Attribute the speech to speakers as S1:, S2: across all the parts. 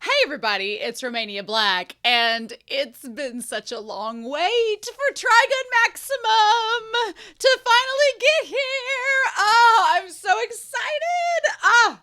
S1: Hey everybody, it's Romania Black, and it's been such a long wait for Trigun Maximum to finally get here. Oh, I'm so excited.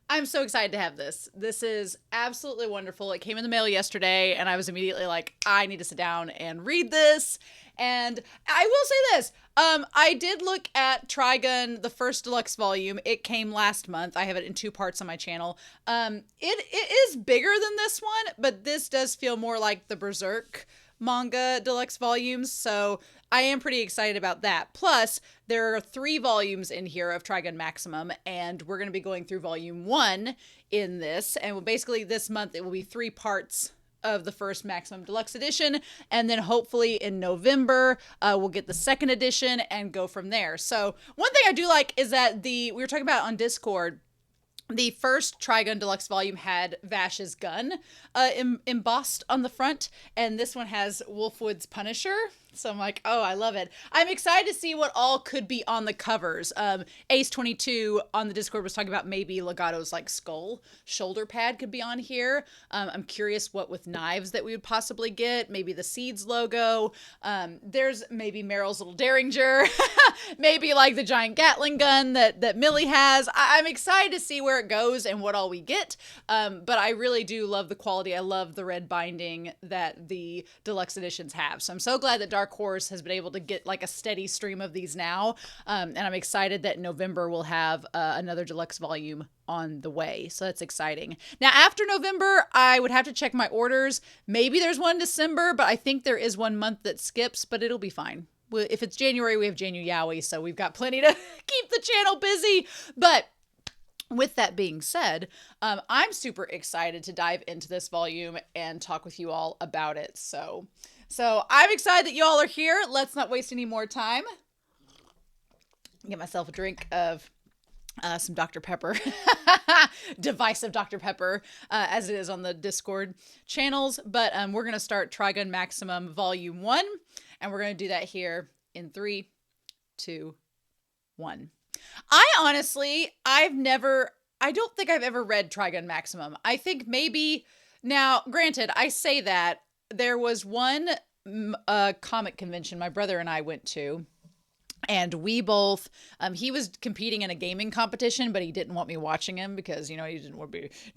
S1: I'm so excited to have this. This is absolutely wonderful. It came in the mail yesterday, and I was immediately like, I need to sit down and read this. And I will say this. I did look at Trigun, the first deluxe volume. It came last month. I have it in 2 parts on my channel. It is bigger than this one, but this does feel more like the Berserk manga deluxe volumes, so I am pretty excited about that. Plus, there are 3 volumes in here of Trigun Maximum, and we're going to be going through volume 1 in this, and basically this month it will be 3 parts of the first Maximum Deluxe Edition, and then hopefully in November we'll get the second edition and go from there. So one thing I do like is that we were talking about on Discord, the first Trigun Deluxe volume had Vash's gun embossed on the front, and this one has Wolfwood's Punisher. So I'm like, oh, I love it. I'm excited to see what all could be on the covers. Ace22 on the Discord was talking about maybe Legato's like skull shoulder pad could be on here. I'm curious what with knives that we would possibly get. Maybe the Seeds logo. There's maybe Meryl's little Derringer. Maybe like the giant Gatling gun that Millie has. I'm excited to see where it goes and what all we get. But I really do love the quality. I love the red binding that the deluxe editions have. So I'm so glad that Dark Horse has been able to get like a steady stream of these now. And I'm excited that in November we'll have another deluxe volume on the way. So that's exciting. Now, after November, I would have to check my orders. Maybe there's one in December, but I think there is 1 month that skips, but it'll be fine. If it's January, we have January, so we've got plenty to keep the channel busy. But with that being said, I'm super excited to dive into this volume and talk with you all about it. So I'm excited that you all are here. Let's not waste any more time. Get myself a drink of some Dr. Pepper, divisive Dr. Pepper, as it is on the Discord channels. But we're going to start Trigun Maximum Volume 1, and we're going to do that here in 3, 2, 1. I don't think I've ever read Trigun Maximum. I think maybe, now, granted, I say that, there was one comic convention my brother and I went to, and we both, he was competing in a gaming competition, but he didn't want me watching him because, he didn't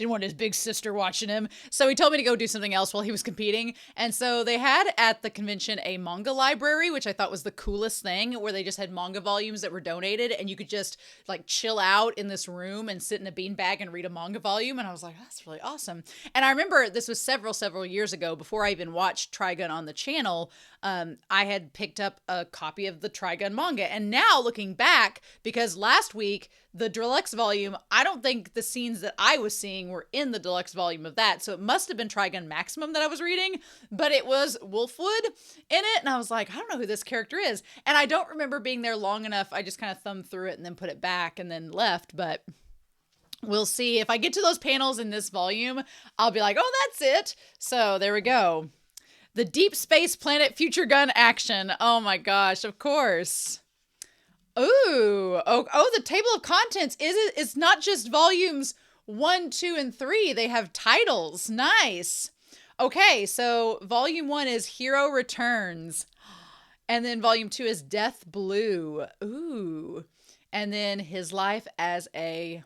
S1: want his big sister watching him. So he told me to go do something else while he was competing. And so they had at the convention a manga library, which I thought was the coolest thing, where they just had manga volumes that were donated, and you could just like chill out in this room and sit in a beanbag and read a manga volume. And I was like, that's really awesome. And I remember this was several years ago, before I even watched Trigun on the channel. I had picked up a copy of the Trigun manga. And now looking back, because last week, the deluxe volume, I don't think the scenes that I was seeing were in the deluxe volume of that. So it must have been Trigun Maximum that I was reading, but it was Wolfwood in it. And I was like, I don't know who this character is. And I don't remember being there long enough. I just kind of thumbed through it and then put it back and then left. But we'll see. If I get to those panels in this volume, I'll be like, oh, that's it. So there we go. The Deep Space Planet Future Gun action. Oh my gosh, of course. Ooh, the table of contents it's not just volumes 1, 2, and 3. They have titles. Nice. Okay, so volume 1 is Hero Returns. And then volume 2 is Death Blue. Ooh. And then His Life as a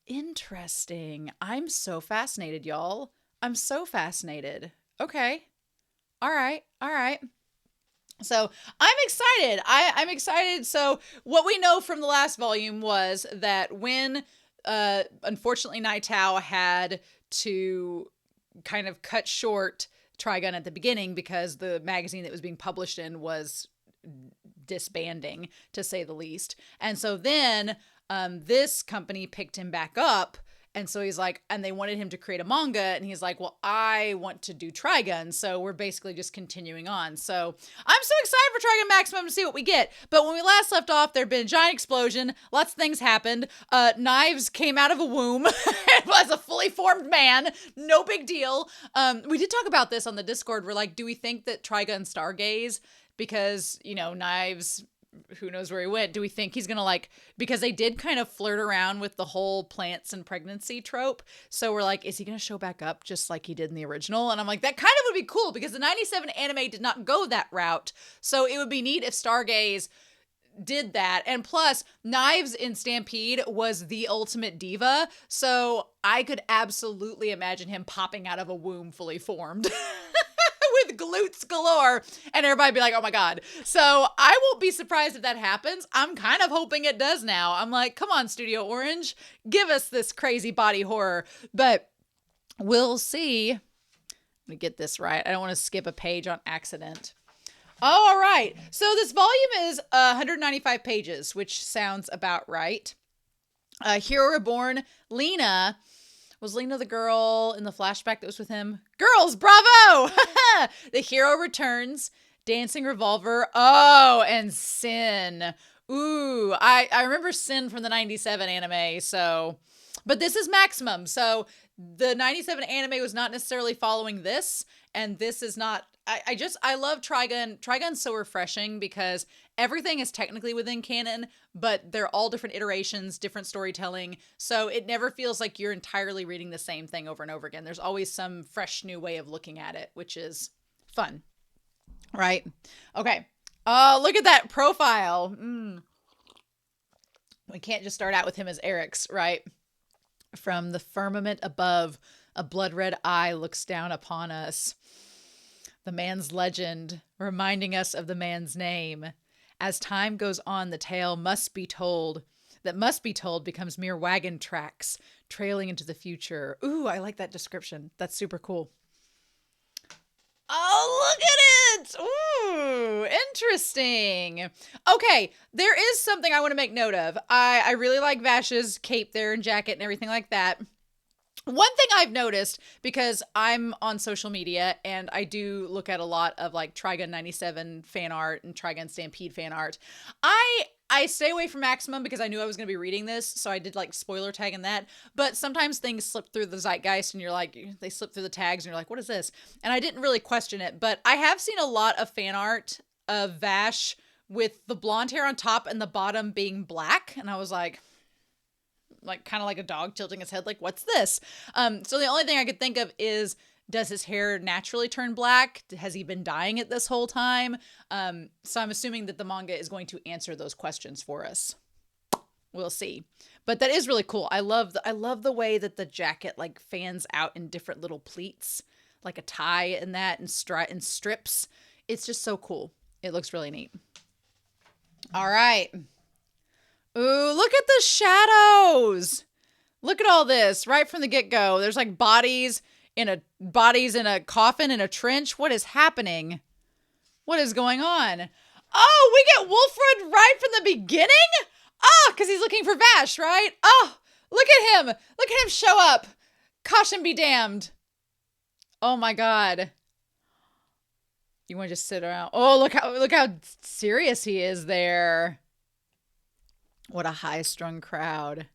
S1: interesting. I'm so fascinated, y'all. I'm so fascinated. Okay. All right. So I'm excited. I'm excited. So what we know from the last volume was that when, unfortunately, Nightow had to kind of cut short Trigun at the beginning because the magazine that was being published in was disbanding, to say the least. And so then this company picked him back up. And so he's like, and they wanted him to create a manga. And he's like, well, I want to do Trigun. So we're basically just continuing on. So I'm so excited for Trigun Maximum to see what we get. But when we last left off, there'd been a giant explosion. Lots of things happened. Knives came out of a womb. It was a fully formed man. No big deal. We did talk about this on the Discord. We're like, do we think that Trigun stargaze? Because, Knives who knows where he went. Do we think he's gonna like, because they did kind of flirt around with the whole plants and pregnancy trope, so we're like, is he gonna show back up just like he did in the original? And I'm like, that kind of would be cool, because the 97 anime did not go that route, so it would be neat if Stargaze did that. And plus, Knives in Stampede was the ultimate diva, so I could absolutely imagine him popping out of a womb fully formed with glutes galore, and everybody be like, oh my god. So I won't be surprised if that happens. I'm kind of hoping it does now. I'm like, come on, Studio Orange, give us this crazy body horror. But we'll see. Let me get this right. I don't want to skip a page on accident. Oh, all right. So this volume is 195 pages, which sounds about right. Hero Reborn, Lena. Was Lena the girl in the flashback that was with him? Girls, bravo! The hero returns. Dancing Revolver. Oh, and Sin. Ooh, I remember Sin from the 97 anime, so. But this is Maximum, so the 97 anime was not necessarily following this, and this is not. I love Trigun. Trigun's so refreshing because everything is technically within canon, but they're all different iterations, different storytelling. So it never feels like you're entirely reading the same thing over and over again. There's always some fresh new way of looking at it, which is fun. Right? Okay. Oh, look at that profile. We can't just start out with him as Eric's, right? From the firmament above, a blood red eye looks down upon us. The man's legend, reminding us of the man's name. As time goes on, the tale must be told becomes mere wagon tracks, trailing into the future. Ooh, I like that description. That's super cool. Oh, look at it! Ooh, interesting. Okay, there is something I want to make note of. I really like Vash's cape there and jacket and everything like that. One thing I've noticed, because I'm on social media and I do look at a lot of like Trigun 97 fan art and Trigun Stampede fan art, I stay away from Maximum because I knew I was going to be reading this, so I did like spoiler tag in that. But sometimes things slip through the zeitgeist and you're like, they slip through the tags and you're like, what is this? And I didn't really question it, but I have seen a lot of fan art of Vash with the blonde hair on top and the bottom being black. And I was like kind of like a dog tilting his head, like, what's this? So the only thing I could think of is, does his hair naturally turn black? Has he been dyeing it this whole time? So I'm assuming that the manga is going to answer those questions for us. We'll see. But that is really cool. I love the way that the jacket like fans out in different little pleats, like a tie in that and strips. It's just so cool. It looks really neat. All right. Ooh, look at the shadows. Look at all this right from the get-go. There's like bodies in a coffin in a trench. What is happening? What is going on? Oh, we get Wolfwood right from the beginning? Oh, because he's looking for Vash, right? Oh, look at him. Look at him show up. Caution be damned. Oh my god. You want to just sit around? Oh, look how serious he is there. What a high-strung crowd.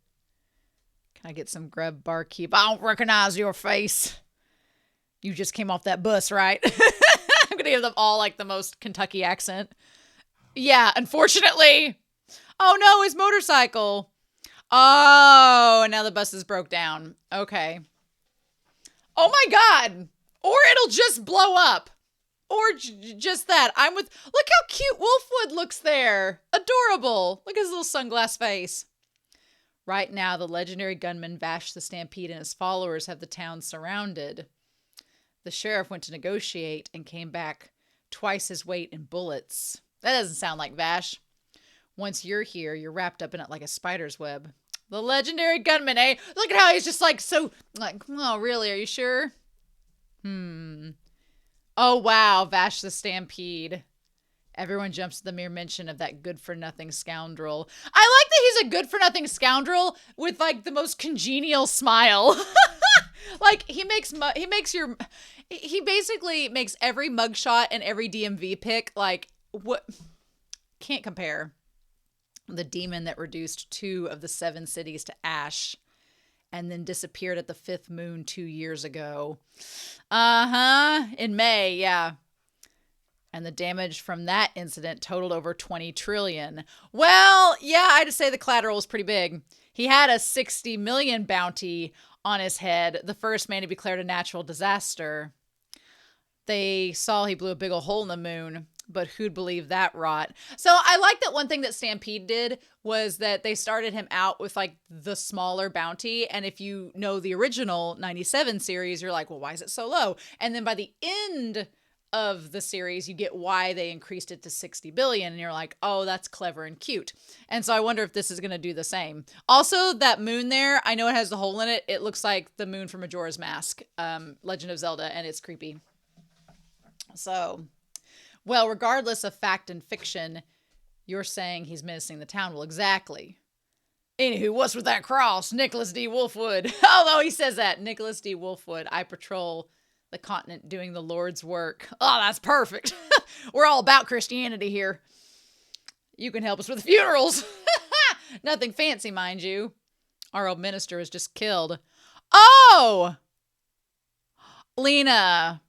S1: Can I get some grub barkeep? I don't recognize your face. You just came off that bus, right? I'm going to give them all like the most Kentucky accent. Yeah, unfortunately. Oh no, his motorcycle. Oh, and now the bus is broke down. Okay. Oh my god. Or it'll just blow up. Or just that. Look how cute Wolfwood looks there. Adorable. Look at his little sunglass face. Right now, the legendary gunman Vash the Stampede and his followers have the town surrounded. The sheriff went to negotiate and came back twice his weight in bullets. That doesn't sound like Vash. Once you're here, you're wrapped up in it like a spider's web. The legendary gunman, eh? Look at how he's just like so, like, oh, really? Are you sure? Oh, wow, Vash the Stampede. Everyone jumps to the mere mention of that good-for-nothing scoundrel. I like that he's a good-for-nothing scoundrel with, like, the most congenial smile. Like, he basically makes every mugshot and every DMV pick, like, what? Can't compare. The demon that reduced 2 of the 7 cities to ash and then disappeared at the 5th moon 2 years ago. In May, yeah. And the damage from that incident totaled over 20 trillion. Well, yeah, I'd say the collateral was pretty big. He had a 60 million bounty on his head, the first man to be declared a natural disaster. They saw he blew a big old hole in the moon, but who'd believe that rot? So I like that one thing that Stampede did was that they started him out with like the smaller bounty. And if you know the original 97 series, you're like, well, why is it so low? And then by the end of the series, you get why they increased it to 60 billion. And you're like, oh, that's clever and cute. And so I wonder if this is going to do the same. Also, that moon there, I know it has the hole in it. It looks like the moon from Majora's Mask, Legend of Zelda, and it's creepy. So, well, regardless of fact and fiction, you're saying he's menacing the town. Well, exactly. Anywho, what's with that cross? Nicholas D. Wolfwood. Although he says that. Nicholas D. Wolfwood, I patrol the continent doing the Lord's work. Oh, that's perfect. We're all about Christianity here. You can help us with funerals. Nothing fancy, mind you. Our old minister was just killed. Oh! Lena.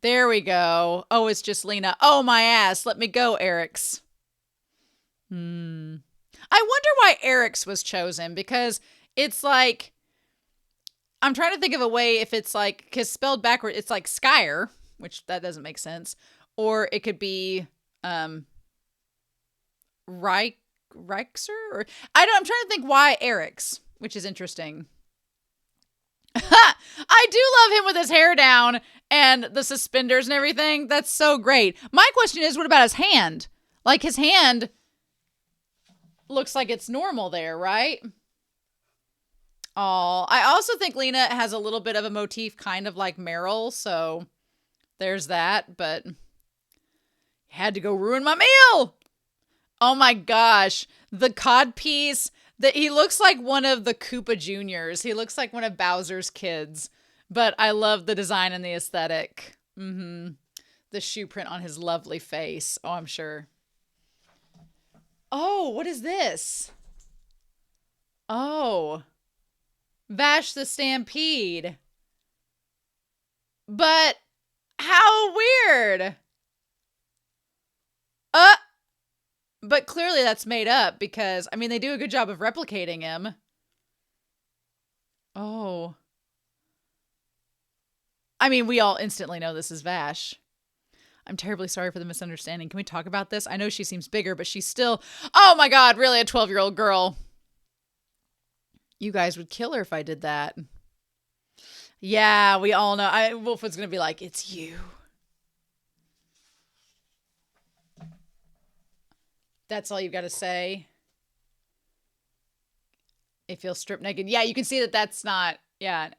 S1: There we go. Oh, it's just Lena. Oh, my ass. Let me go, Eric's. I wonder why Eric's was chosen, because it's like, I'm trying to think of a way if it's like, because spelled backward, it's like Skyer, which that doesn't make sense. Or it could be Reichser? Or I'm trying to think why Eric's, which is interesting. I do love him with his hair down and the suspenders and everything. That's so great. My question is, what about his hand? Like, his hand looks like it's normal there, right? Oh, I also think Lena has a little bit of a motif kind of like Meryl, so there's that, but had to go ruin my meal. Oh my gosh. The cod piece, that he looks like one of the Koopa Juniors. He looks like one of Bowser's kids, but I love the design and the aesthetic. The shoe print on his lovely face. Oh, I'm sure. Oh, what is this? Oh, Vash the Stampede. But how weird. But clearly that's made up because, I mean, they do a good job of replicating him. Oh. I mean, we all instantly know this is Vash. I'm terribly sorry for the misunderstanding. Can we talk about this? I know she seems bigger, but she's still, oh my God, really a 12-year-old girl. You guys would kill her if I did that. Yeah, we all know. Wolfwood's going to be like, it's you. That's all you've got to say. If he'll strip naked. Yeah, you can see that that's not, yeah,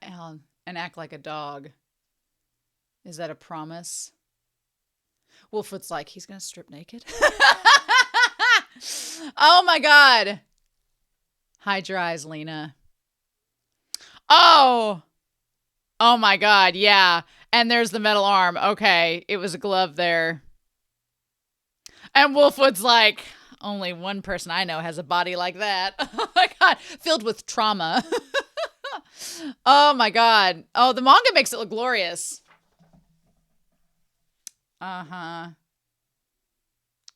S1: and act like a dog. Is that a promise? Wolfwood's like, he's going to strip naked? Oh my God. Hide your eyes, Lena. Oh. Oh my God, yeah. And there's the metal arm. Okay, it was a glove there. And Wolfwood's like, only one person I know has a body like that. Oh my God, filled with trauma. Oh my God. Oh, the manga makes it look glorious. Uh-huh.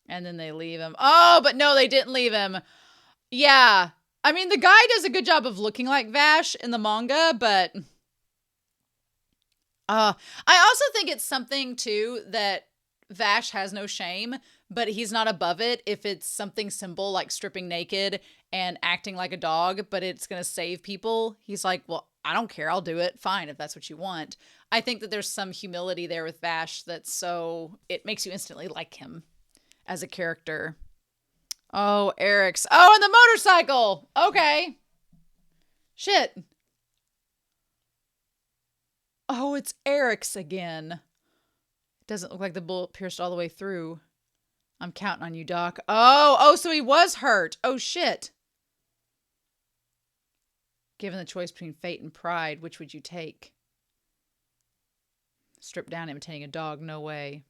S1: And then they leave him. Oh, but no, they didn't leave him. Yeah. I mean, the guy does a good job of looking like Vash in the manga, but I also think it's something, too, that Vash has no shame, but he's not above it if it's something simple like stripping naked and acting like a dog, but it's going to save people. He's like, well, I don't care. I'll do it. Fine, if that's what you want. I think that there's some humility there with Vash that's so, it makes you instantly like him as a character. Oh, Eric's. Oh, and the motorcycle. Okay. Shit. Oh, it's Eric's again. It doesn't look like the bullet pierced all the way through. I'm counting on you, Doc. Oh, so he was hurt. Oh, shit. Given the choice between fate and pride, which would you take? Stripped down imitating a dog, no way.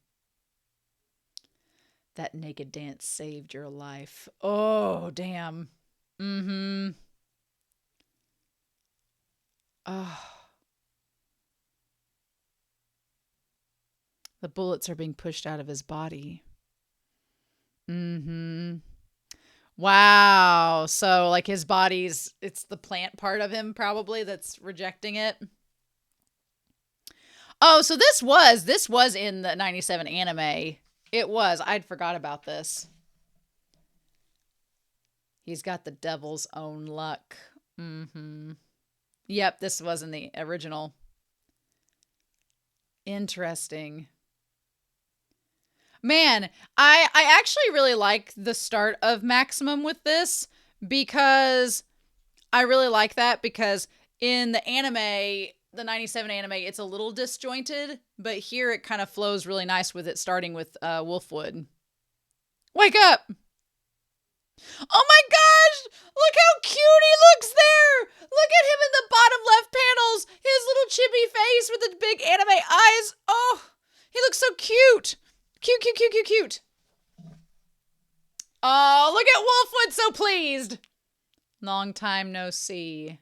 S1: That naked dance saved your life. Oh, damn. Mm-hmm. Oh. The bullets are being pushed out of his body. Mm-hmm. Wow. So like his body's, it's the plant part of him probably that's rejecting it. Oh, so this was in the 97 anime. It was. I'd forgot about this. He's got the devil's own luck. Mm-hmm. Yep, this was in the original. Interesting. Man, I actually really like the start of Maximum with this because I really like that because in the anime, the 97 anime, it's a little disjointed, but here it kind of flows really nice with it starting with Wolfwood. Wake up! Oh my gosh! Look how cute he looks there! Look at him in the bottom left panels! His little chibi face with the big anime eyes. Oh, he looks so cute! Cute, cute, cute, cute, cute. Oh, look at Wolfwood so pleased. Long time no see.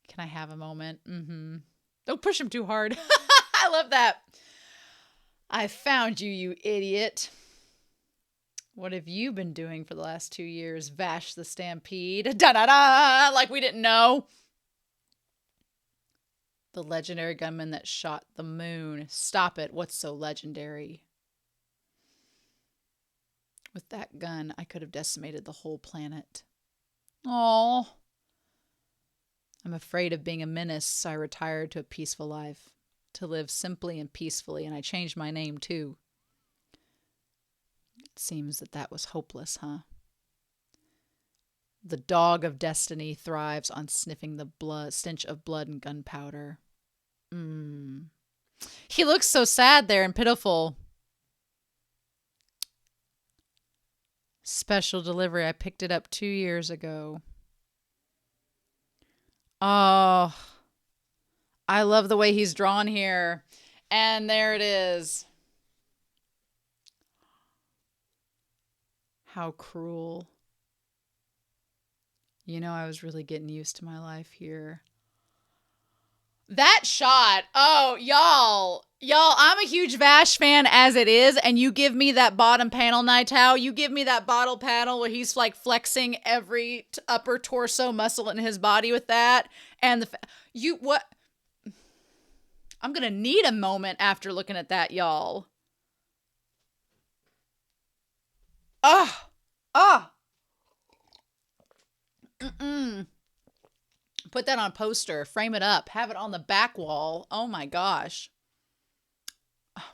S1: Can I have a moment? Mm-hmm. Don't push him too hard. I love that. I found you, you idiot. What have you been doing for the last 2 years? Vash the Stampede. Da-da-da! Like we didn't know. The legendary gunman that shot the moon. Stop it. What's so legendary? With that gun, I could have decimated the whole planet. Aww. I'm afraid of being a menace, so I retired to a peaceful life. To live simply and peacefully, and I changed my name too. It seems that was hopeless, huh? The dog of destiny thrives on sniffing the stench of blood and gunpowder. He looks so sad there and pitiful. Special delivery. I picked it up 2 years ago. Oh, I love the way he's drawn here. And there it is. How cruel. You know, I was really getting used to my life here. That shot. Oh, y'all, I'm a huge Vash fan as it is. And you give me that bottom panel, Nightow. You give me that bottom panel where he's like flexing every upper torso muscle in his body with that. And what? I'm going to need a moment after looking at that, y'all. Put that on a poster, frame it up, have it on the back wall. Oh my gosh.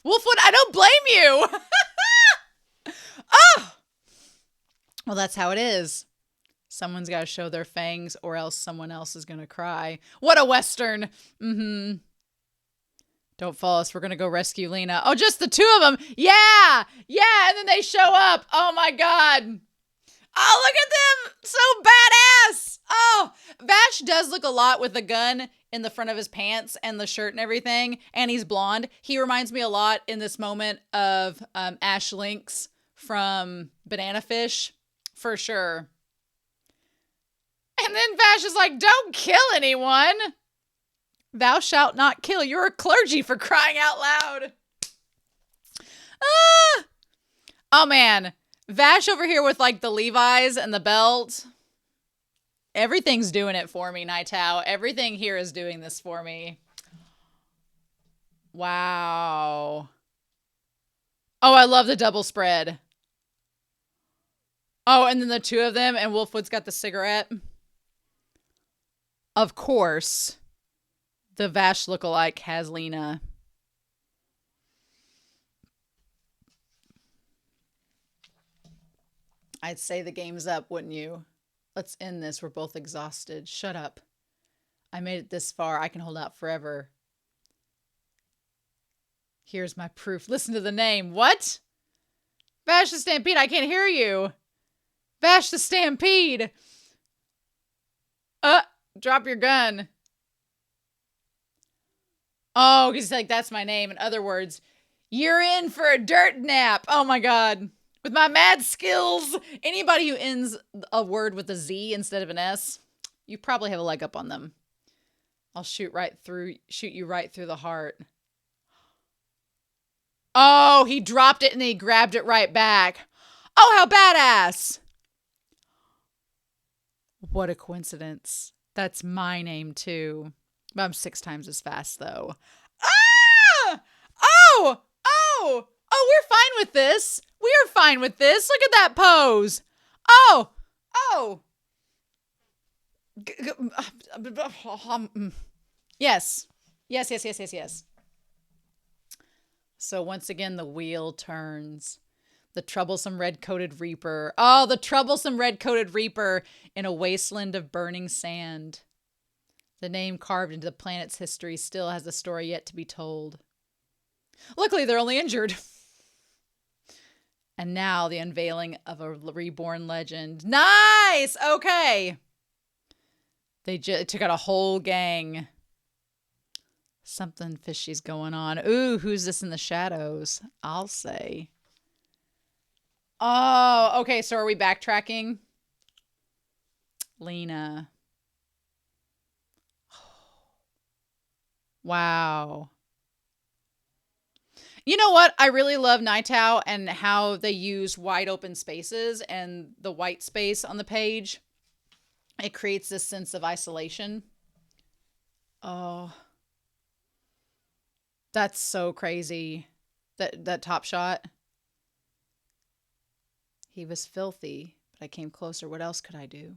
S1: Wolfwood, I don't blame you. Oh! Well, that's how it is. Someone's got to show their fangs or else someone else is going to cry. What a Western. Mm-hmm. Don't follow us. We're going to go rescue Lena. Oh, just the two of them. Yeah. Yeah. And then they show up. Oh my God. Oh, look at them. So badass. Oh, Vash does look a lot with the gun in the front of his pants and the shirt and everything. And he's blonde. He reminds me a lot in this moment of Ash Lynx from Banana Fish. For sure. And then Vash is like, don't kill anyone. Thou shalt not kill. You're a clergy, for crying out loud. Ah! Oh, man. Vash over here with like the Levi's and the belt. Everything's doing it for me, Nightow. Everything here is doing this for me. Wow. Oh, I love the double spread. Oh, and then the two of them, and Wolfwood's got the cigarette. Of course, the Vash lookalike has Lena. I'd say the game's up, wouldn't you? Let's end this. We're both exhausted. Shut up. I made it this far. I can hold out forever. Here's my proof. Listen to the name. What? Vash the Stampede. I can't hear you. Vash the Stampede. Drop your gun. Oh, he's like, that's my name. In other words, you're in for a dirt nap. Oh my God. With my mad skills. Anybody who ends a word with a Z instead of an S, you probably have a leg up on them. I'll shoot you right through the heart. Oh, he dropped it and he grabbed it right back. Oh, how badass. What a coincidence. That's my name too. I'm 6 times as fast though. Ah! Oh! Oh! Oh, we're fine with this. We are fine with this. Look at that pose. Oh! Oh! Yes. Yes, yes, yes, yes, yes. So once again, the wheel turns. The troublesome red-coated reaper. Oh, the troublesome red-coated reaper in a wasteland of burning sand. The name carved into the planet's history still has a story yet to be told. Luckily, they're only injured. And now the unveiling of a reborn legend. Nice! Okay. They took out a whole gang. Something fishy's going on. Ooh, who's this in the shadows? I'll say. Oh, okay. So are we backtracking? Lena. Wow. You know what? I really love Nightow and how they use wide open spaces and the white space on the page. It creates this sense of isolation. Oh. That's so crazy. That top shot. He was filthy, but I came closer. What else could I do?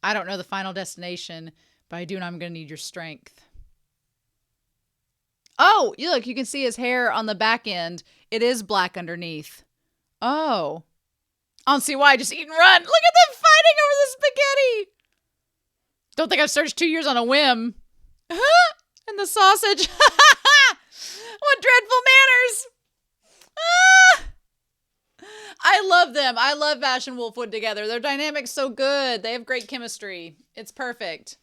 S1: I don't know the final destination, but I do know I'm going to need your strength. Oh, look, you can see his hair on the back end. It is black underneath. Oh. I don't see why. Just eat and run. Look at them fighting over the spaghetti. Don't think I've searched 2 years on a whim. And the sausage. What dreadful manners. I love them. I love Vash and Wolfwood together. Their dynamic's so good. They have great chemistry. It's perfect.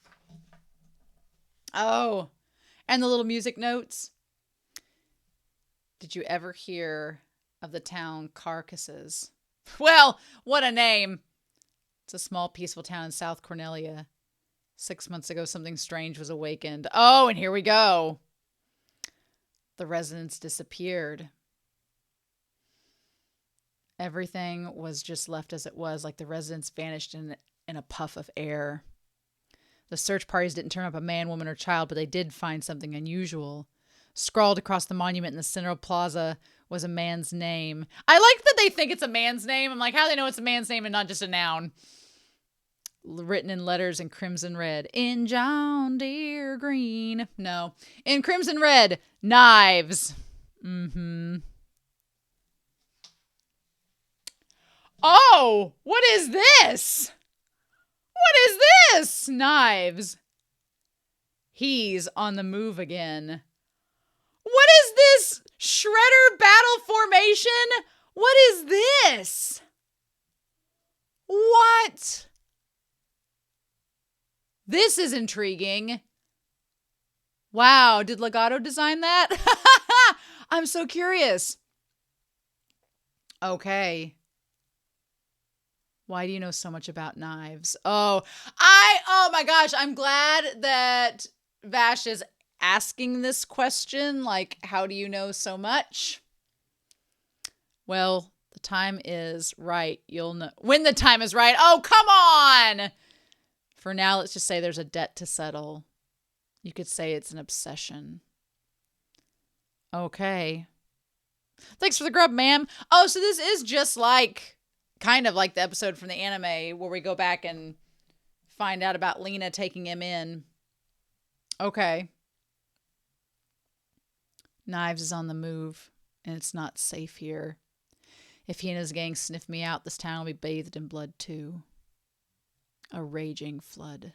S1: Oh. And the little music notes. Did you ever hear of the town Carcasses? Well, what a name. It's a small, peaceful town in South Cornelia. 6 months ago, something strange was awakened. Oh, and here we go. The residents disappeared. Everything was just left as it was, like the residents vanished in a puff of air. The search parties didn't turn up a man, woman, or child, but they did find something unusual. Scrawled across the monument in the central plaza was a man's name. I like that they think it's a man's name. I'm like, how do they know it's a man's name and not just a noun? Written in letters in crimson red. In John Deere green. No. In crimson red. Knives. Mm-hmm. Oh! What is this? What is this? Knives. He's on the move again. What is this? Shredder battle formation? What is this? What? This is intriguing. Wow, did Legato design that? I'm so curious. Okay. Why do you know so much about knives? Oh my gosh, I'm glad that Vash is asking this question. Like, how do you know so much? Well, the time is right. You'll know when the time is right. Oh, come on. For now, let's just say there's a debt to settle. You could say it's an obsession. Okay. Thanks for the grub, ma'am. Oh, so this is just like, kind of like the episode from the anime where we go back and find out about Lena taking him in. Okay. Knives is on the move, and it's not safe here. If he and his gang sniff me out, this town will be bathed in blood too. A raging flood.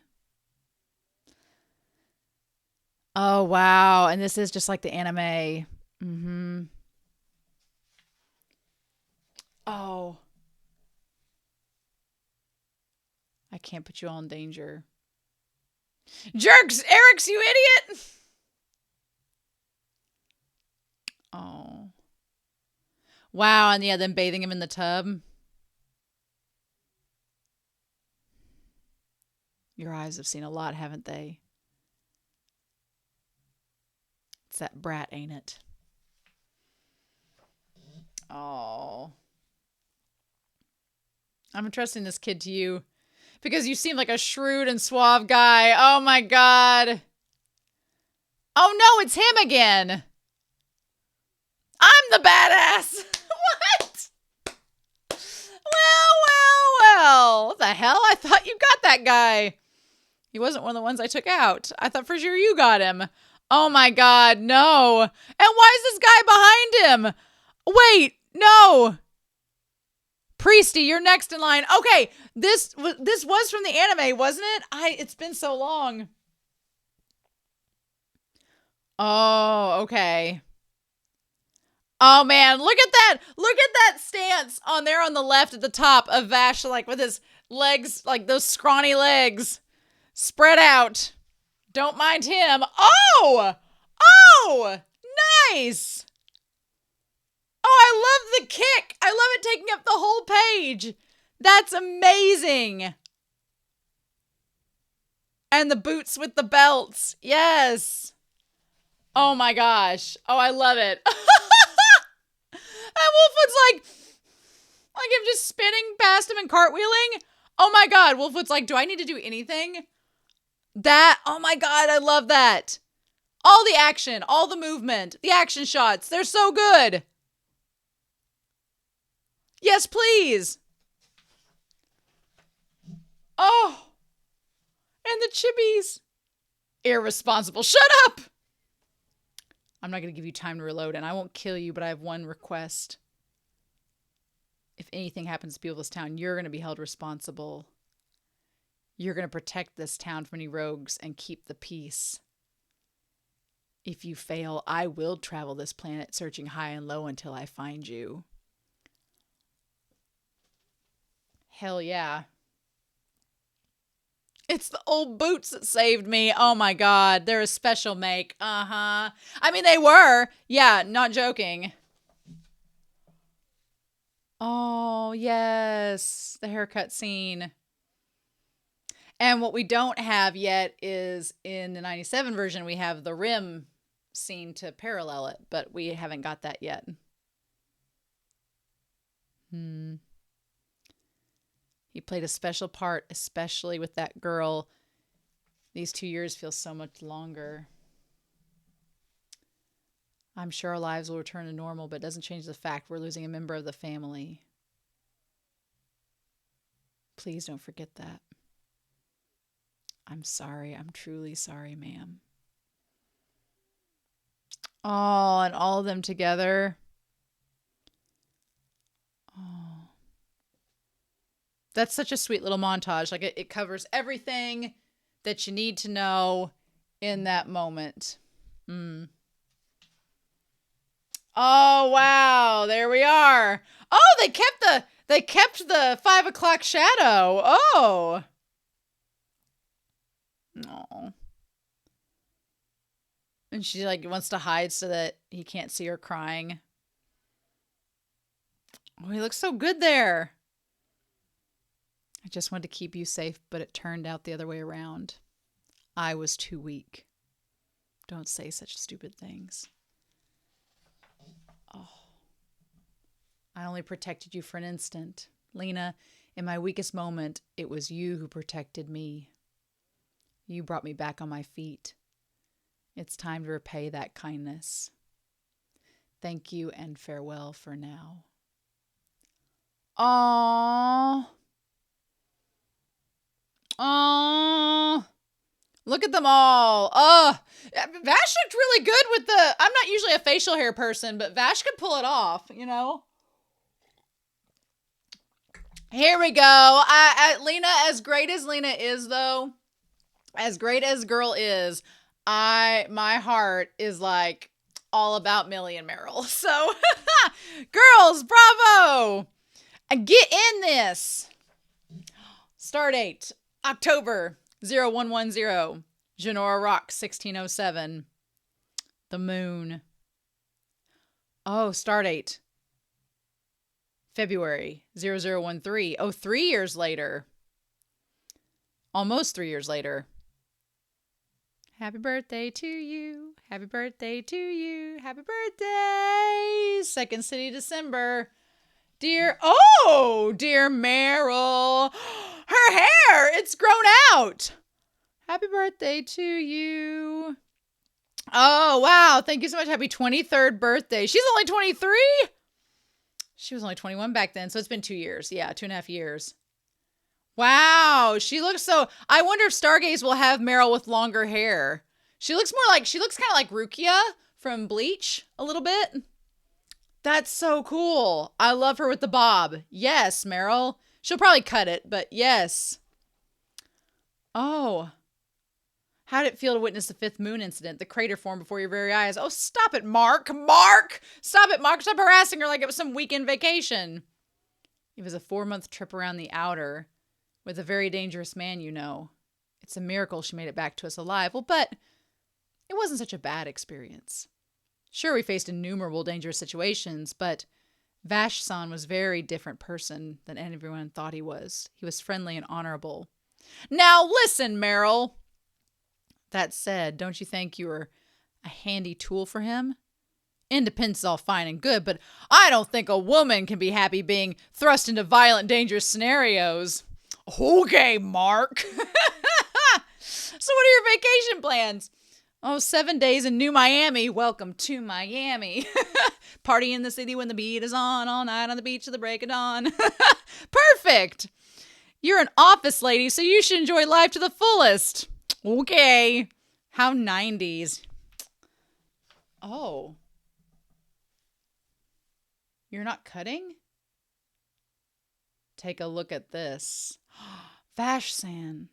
S1: Oh, wow. And this is just like the anime. Mm-hmm. Oh. I can't put you all in danger. Jerks! Eric's, you idiot! Oh. Wow, and yeah, then bathing him in the tub. Your eyes have seen a lot, haven't they? It's that brat, ain't it? Oh. I'm entrusting this kid to you because you seem like a shrewd and suave guy. Oh my God. Oh no, it's him again. I'm the badass. What? Well. What the hell? I thought you got that guy. He wasn't one of the ones I took out. I thought for sure you got him. Oh my God, no. And why is this guy behind him? Wait, no. Priesty, you're next in line. Okay, this was from the anime, wasn't it? It's been so long. Oh, okay. Oh man, look at that. Look at that stance on there on the left at the top of Vash, like with his legs, like those scrawny legs spread out. Don't mind him. Oh! Oh! Nice! Oh, I love the kick. I love it taking up the whole page. That's amazing. And the boots with the belts. Yes. Oh my gosh. Oh, I love it. And Wolfwood's like him just spinning past him and cartwheeling. Oh my God. Wolfwood's like, do I need to do anything? Oh my God. I love that. All the action, all the movement, the action shots. They're so good. Yes, please. Oh. And the chibis. Irresponsible. Shut up. I'm not going to give you time to reload, and I won't kill you, but I have one request. If anything happens to people of this town, you're going to be held responsible. You're going to protect this town from any rogues and keep the peace. If you fail, I will travel this planet searching high and low until I find you. Hell yeah. It's the old boots that saved me. Oh my God. They're a special make. Uh-huh. I mean, they were. Yeah, not joking. Oh, yes. The haircut scene. And what we don't have yet is in the 97 version, we have the rim scene to parallel it, but we haven't got that yet. He played a special part, especially with that girl. These 2 years feel so much longer. I'm sure our lives will return to normal, but it doesn't change the fact we're losing a member of the family. Please don't forget that. I'm sorry. I'm truly sorry, ma'am. Oh, and all of them together. Oh. That's such a sweet little montage. Like it covers everything that you need to know in that moment. Oh, wow. There we are. Oh, they kept the 5 o'clock shadow. Oh. Oh. And she like wants to hide so that he can't see her crying. Oh, he looks so good there. I just wanted to keep you safe, but it turned out the other way around. I was too weak. Don't say such stupid things. Oh. I only protected you for an instant. Lena, in my weakest moment, it was you who protected me. You brought me back on my feet. It's time to repay that kindness. Thank you and farewell for now. Aww. Aww. Look at them all. Oh, Vash looked really good with the... I'm not usually a facial hair person, but Vash could pull it off, you know? Here we go. Lena, as great as Lena is, though, as great as girl is, my heart is like all about Millie and Meryl. So, girls, bravo. Get in this. Start date, October 0110. Genora Rock, 1607. The moon. Oh, start date. February 0013. Oh, 3 years later. Almost 3 years later. Happy birthday to you. Happy birthday to you. Happy birthday. Second City, December. Dear Meryl. Her hair, it's grown out. Happy birthday to you. Oh, wow. Thank you so much. Happy 23rd birthday. She's only 23? She was only 21 back then, so it's been 2 years. Yeah, 2.5 years. Wow. She looks so... I wonder if Stargaze will have Meryl with longer hair. She looks kind of like Rukia from Bleach a little bit. That's so cool. I love her with the bob. Yes, Meryl. She'll probably cut it, but yes. Oh. How did it feel to witness the fifth moon incident? The crater formed before your very eyes. Oh, stop it, Mark. Mark! Stop it, Mark. Stop harassing her like it was some weekend vacation. It was a 4-month trip around the outer with a very dangerous man, you know. It's a miracle she made it back to us alive. Well, but it wasn't such a bad experience. Sure, we faced innumerable dangerous situations, but Vash-san was a very different person than everyone thought he was. He was friendly and honorable. Now listen, Meryl. That said, don't you think you were a handy tool for him? Independence is all fine and good, but I don't think a woman can be happy being thrust into violent, dangerous scenarios. Okay, Mark. So what are your vacation plans? Oh, 7 days in New Miami. Welcome to Miami. Party in the city when the beat is on, all night on the beach to the break of dawn. Perfect. You're an office lady, so you should enjoy life to the fullest. Okay. How 90s. Oh. You're not cutting? Take a look at this. Vash-san.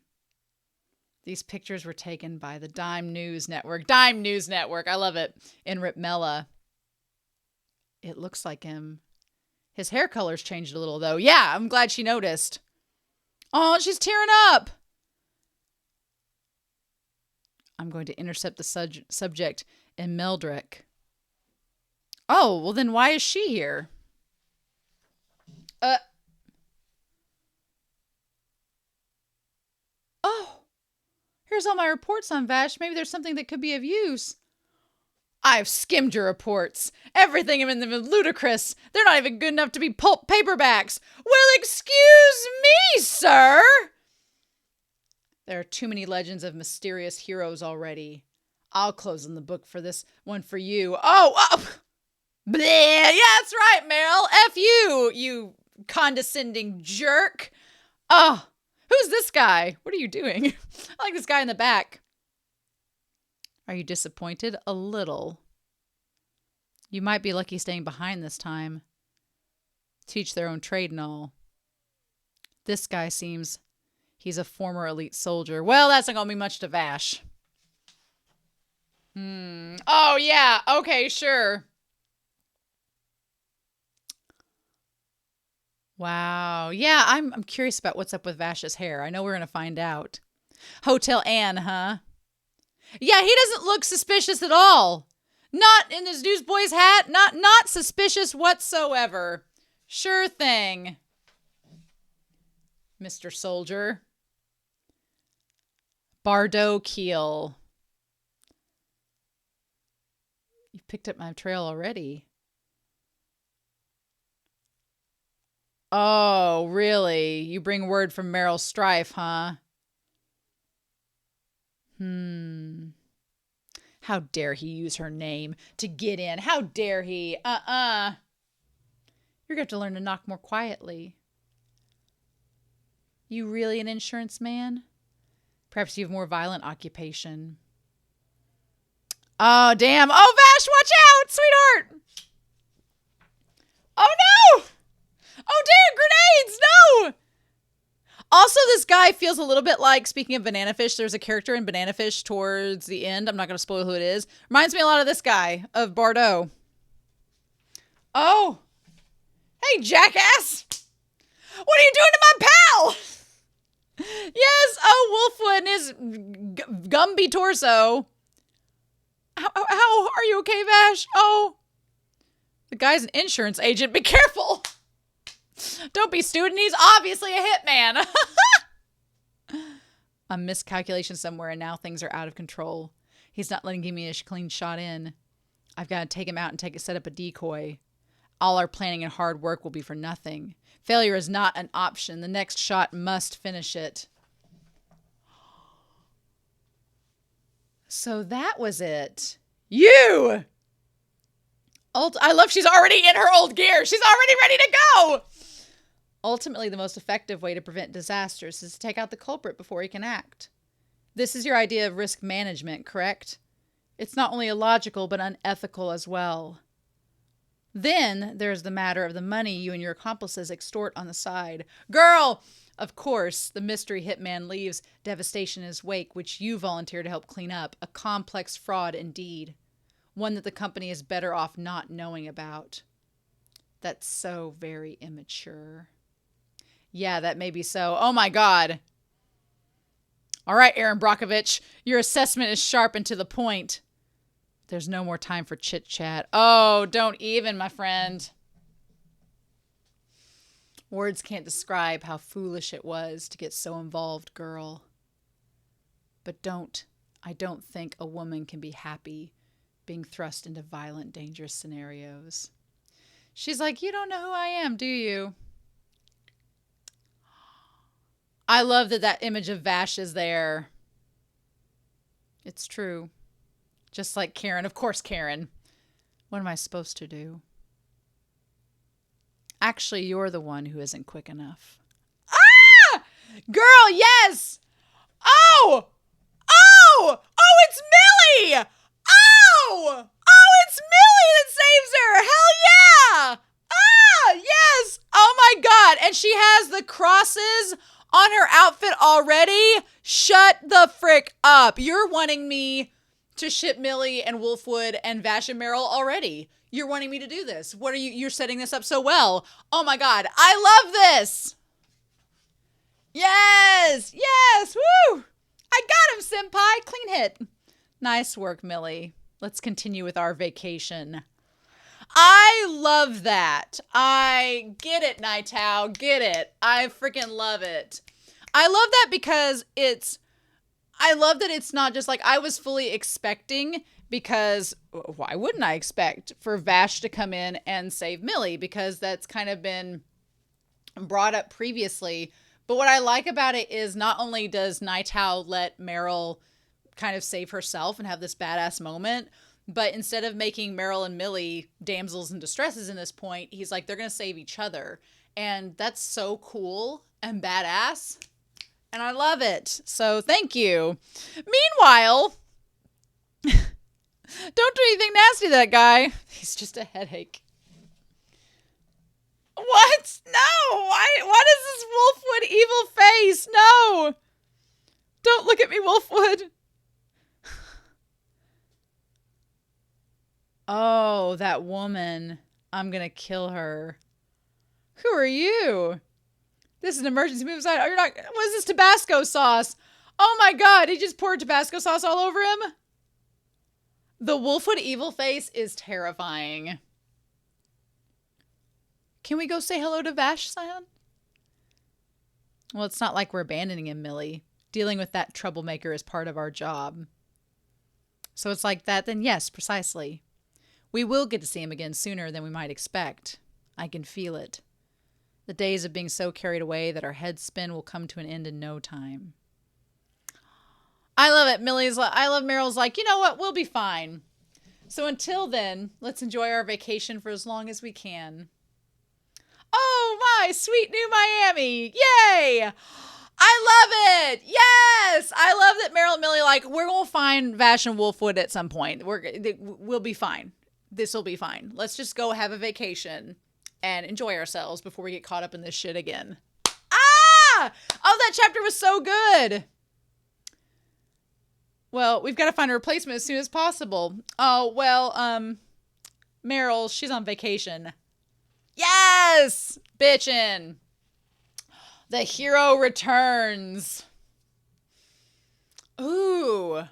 S1: These pictures were taken by the Dime News Network. Dime News Network. I love it. In Ripmela. It looks like him. His hair color's changed a little, though. Yeah, I'm glad she noticed. Oh, she's tearing up. I'm going to intercept the subject in Meldrick. Oh, well then why is she here? Oh. Here's all my reports on Vash. Maybe there's something that could be of use. I've skimmed your reports. Everything in them is ludicrous. They're not even good enough to be pulp paperbacks. Well, excuse me, sir. There are too many legends of mysterious heroes already. I'll close in the book for this one for you. Oh! Bleh. Yeah, that's right, Meryl. F you, you condescending jerk. Oh. Who's this guy? What are you doing? I like this guy in the back. Are you disappointed? A little. You might be lucky staying behind this time. Teach their own trade and all. This guy seems he's a former elite soldier. Well, that's not going to be much to Vash. Oh, yeah. Okay, sure. Wow. Yeah, I'm curious about what's up with Vash's hair. I know we're going to find out. Hotel Anne, huh? Yeah, he doesn't look suspicious at all. Not in his newsboy's hat. Not suspicious whatsoever. Sure thing. Mr. Soldier. Bardo Keel. You've picked up my trail already. Oh, really? You bring word from Meryl Strife, huh? How dare he use her name to get in? How dare he? You're going to have to learn to knock more quietly. You really an insurance man? Perhaps you have more violent occupation. Oh, damn. Oh, Vash, watch out, sweetheart. Oh, no. Oh, dear, grenades! No! Also, this guy feels a little bit like, speaking of Banana Fish, there's a character in Banana Fish towards the end. I'm not going to spoil who it is. Reminds me a lot of this guy, of Bardo. Oh. Hey, jackass! What are you doing to my pal? Yes, oh, Wolfwood and his Gumby torso. How are you okay, Vash? Oh. The guy's an insurance agent. Be careful. Don't be stupid. He's obviously a hitman. A miscalculation somewhere, and now things are out of control. He's not letting me a clean shot in. I've got to take him out and set up a decoy. All our planning and hard work will be for nothing. Failure is not an option. The next shot must finish it. So that was it. You! I love she's already in her old gear. She's already ready to go! Ultimately, the most effective way to prevent disasters is to take out the culprit before he can act. This is your idea of risk management, correct? It's not only illogical, but unethical as well. Then there's the matter of the money you and your accomplices extort on the side. Girl! Of course, the mystery hitman leaves devastation in his wake, which you volunteer to help clean up. A complex fraud indeed. One that the company is better off not knowing about. That's so very immature. Yeah, that may be so. Oh my God. All right, Aaron Brockovich, your assessment is sharp and to the point. There's no more time for chit-chat. Oh, don't even, my friend. Words can't describe how foolish it was to get so involved, girl. But I don't think a woman can be happy being thrust into violent, dangerous scenarios. She's like, you don't know who I am, do you? I love that image of Vash is there. It's true. Just like Karen. Of course, Karen. What am I supposed to do? Actually, you're the one who isn't quick enough. Ah! Girl, yes! Oh! Oh! Oh, it's Millie! Oh! Oh, it's Millie that saves her! Hell yeah! Ah, yes! Oh my God. And she has the crosses on her outfit already? Shut the frick up. You're wanting me to ship Millie and Wolfwood and Vash and Meryl already. You're wanting me to do this. What are you? You're setting this up so well. Oh my God. I love this. Yes. Yes. Woo. I got him, senpai. Clean hit. Nice work, Millie. Let's continue with our vacation. I love that. I get it, Nightow. Get it. I freaking love it. I love that because I love that it's not just like I was fully expecting, because why wouldn't I expect for Vash to come in and save Millie? Because that's kind of been brought up previously. But what I like about it is not only does Nightow let Meryl kind of save herself and have this badass moment, but instead of making Meryl and Millie damsels in distresses in this point, he's like, they're going to save each other. And that's so cool and badass. And I love it. So thank you. Meanwhile, don't do anything nasty to that guy. He's just a headache. What? No. What is this Wolfwood evil face? No. Don't look at me, Wolfwood. Oh, that woman. I'm going to kill her. Who are you? This is an emergency move aside. Oh, you're not. What is this Tabasco sauce? Oh my God. He just poured Tabasco sauce all over him. The Wolfwood evil face is terrifying. Can we go say hello to Vash-san? Well, it's not like we're abandoning him, Millie. Dealing with that troublemaker is part of our job. So it's like that, then yes, precisely. We will get to see him again sooner than we might expect. I can feel it. The days of being so carried away that our heads spin will come to an end in no time. I love it. I love Meryl's like, you know what? We'll be fine. So until then, let's enjoy our vacation for as long as we can. Oh, my sweet new Miami. Yay. I love it. Yes. I love that Meryl and Millie like, we're going to find Vash and Wolfwood at some point. We'll be fine. This will be fine. Let's just go have a vacation and enjoy ourselves before we get caught up in this shit again. Ah! Oh, that chapter was so good. Well, we've got to find a replacement as soon as possible. Oh, well, Meryl, she's on vacation. Yes! Bitchin'. The hero returns. Ooh.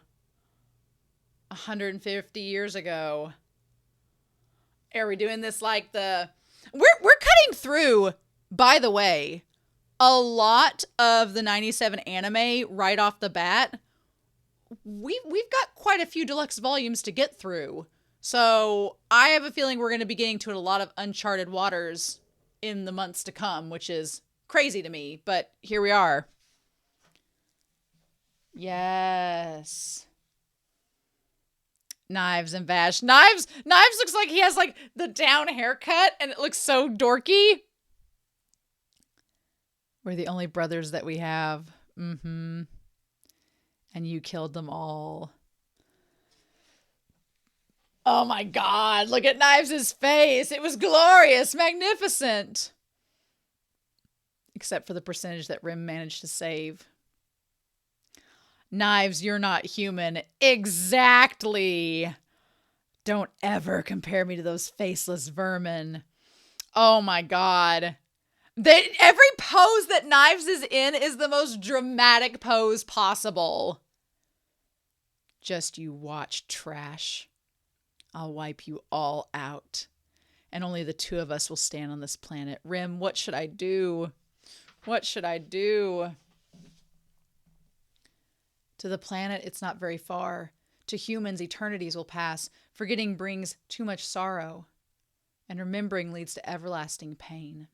S1: 150 years ago. Are we doing this like the... We're cutting through, by the way, a lot of the 97 anime right off the bat. we've got quite a few deluxe volumes to get through. So I have a feeling we're going to be getting to a lot of uncharted waters in the months to come, which is crazy to me, but here we are. Yes. Knives and Vash. Knives looks like he has like the down haircut and it looks so dorky. We're the only brothers that we have. Mm-hmm. And you killed them all. Oh my God, look at Knives' face. It was glorious, magnificent. Except for the percentage that Rim managed to save. Knives, you're not human. Exactly. Don't ever compare me to those faceless vermin. Oh my God. Every pose that Knives is in is the most dramatic pose possible. Just you watch, trash. I'll wipe you all out. And only the two of us will stand on this planet. Rim, what should I do? What should I do? To the planet, it's not very far. To humans, eternities will pass. Forgetting brings too much sorrow. And remembering leads to everlasting pain.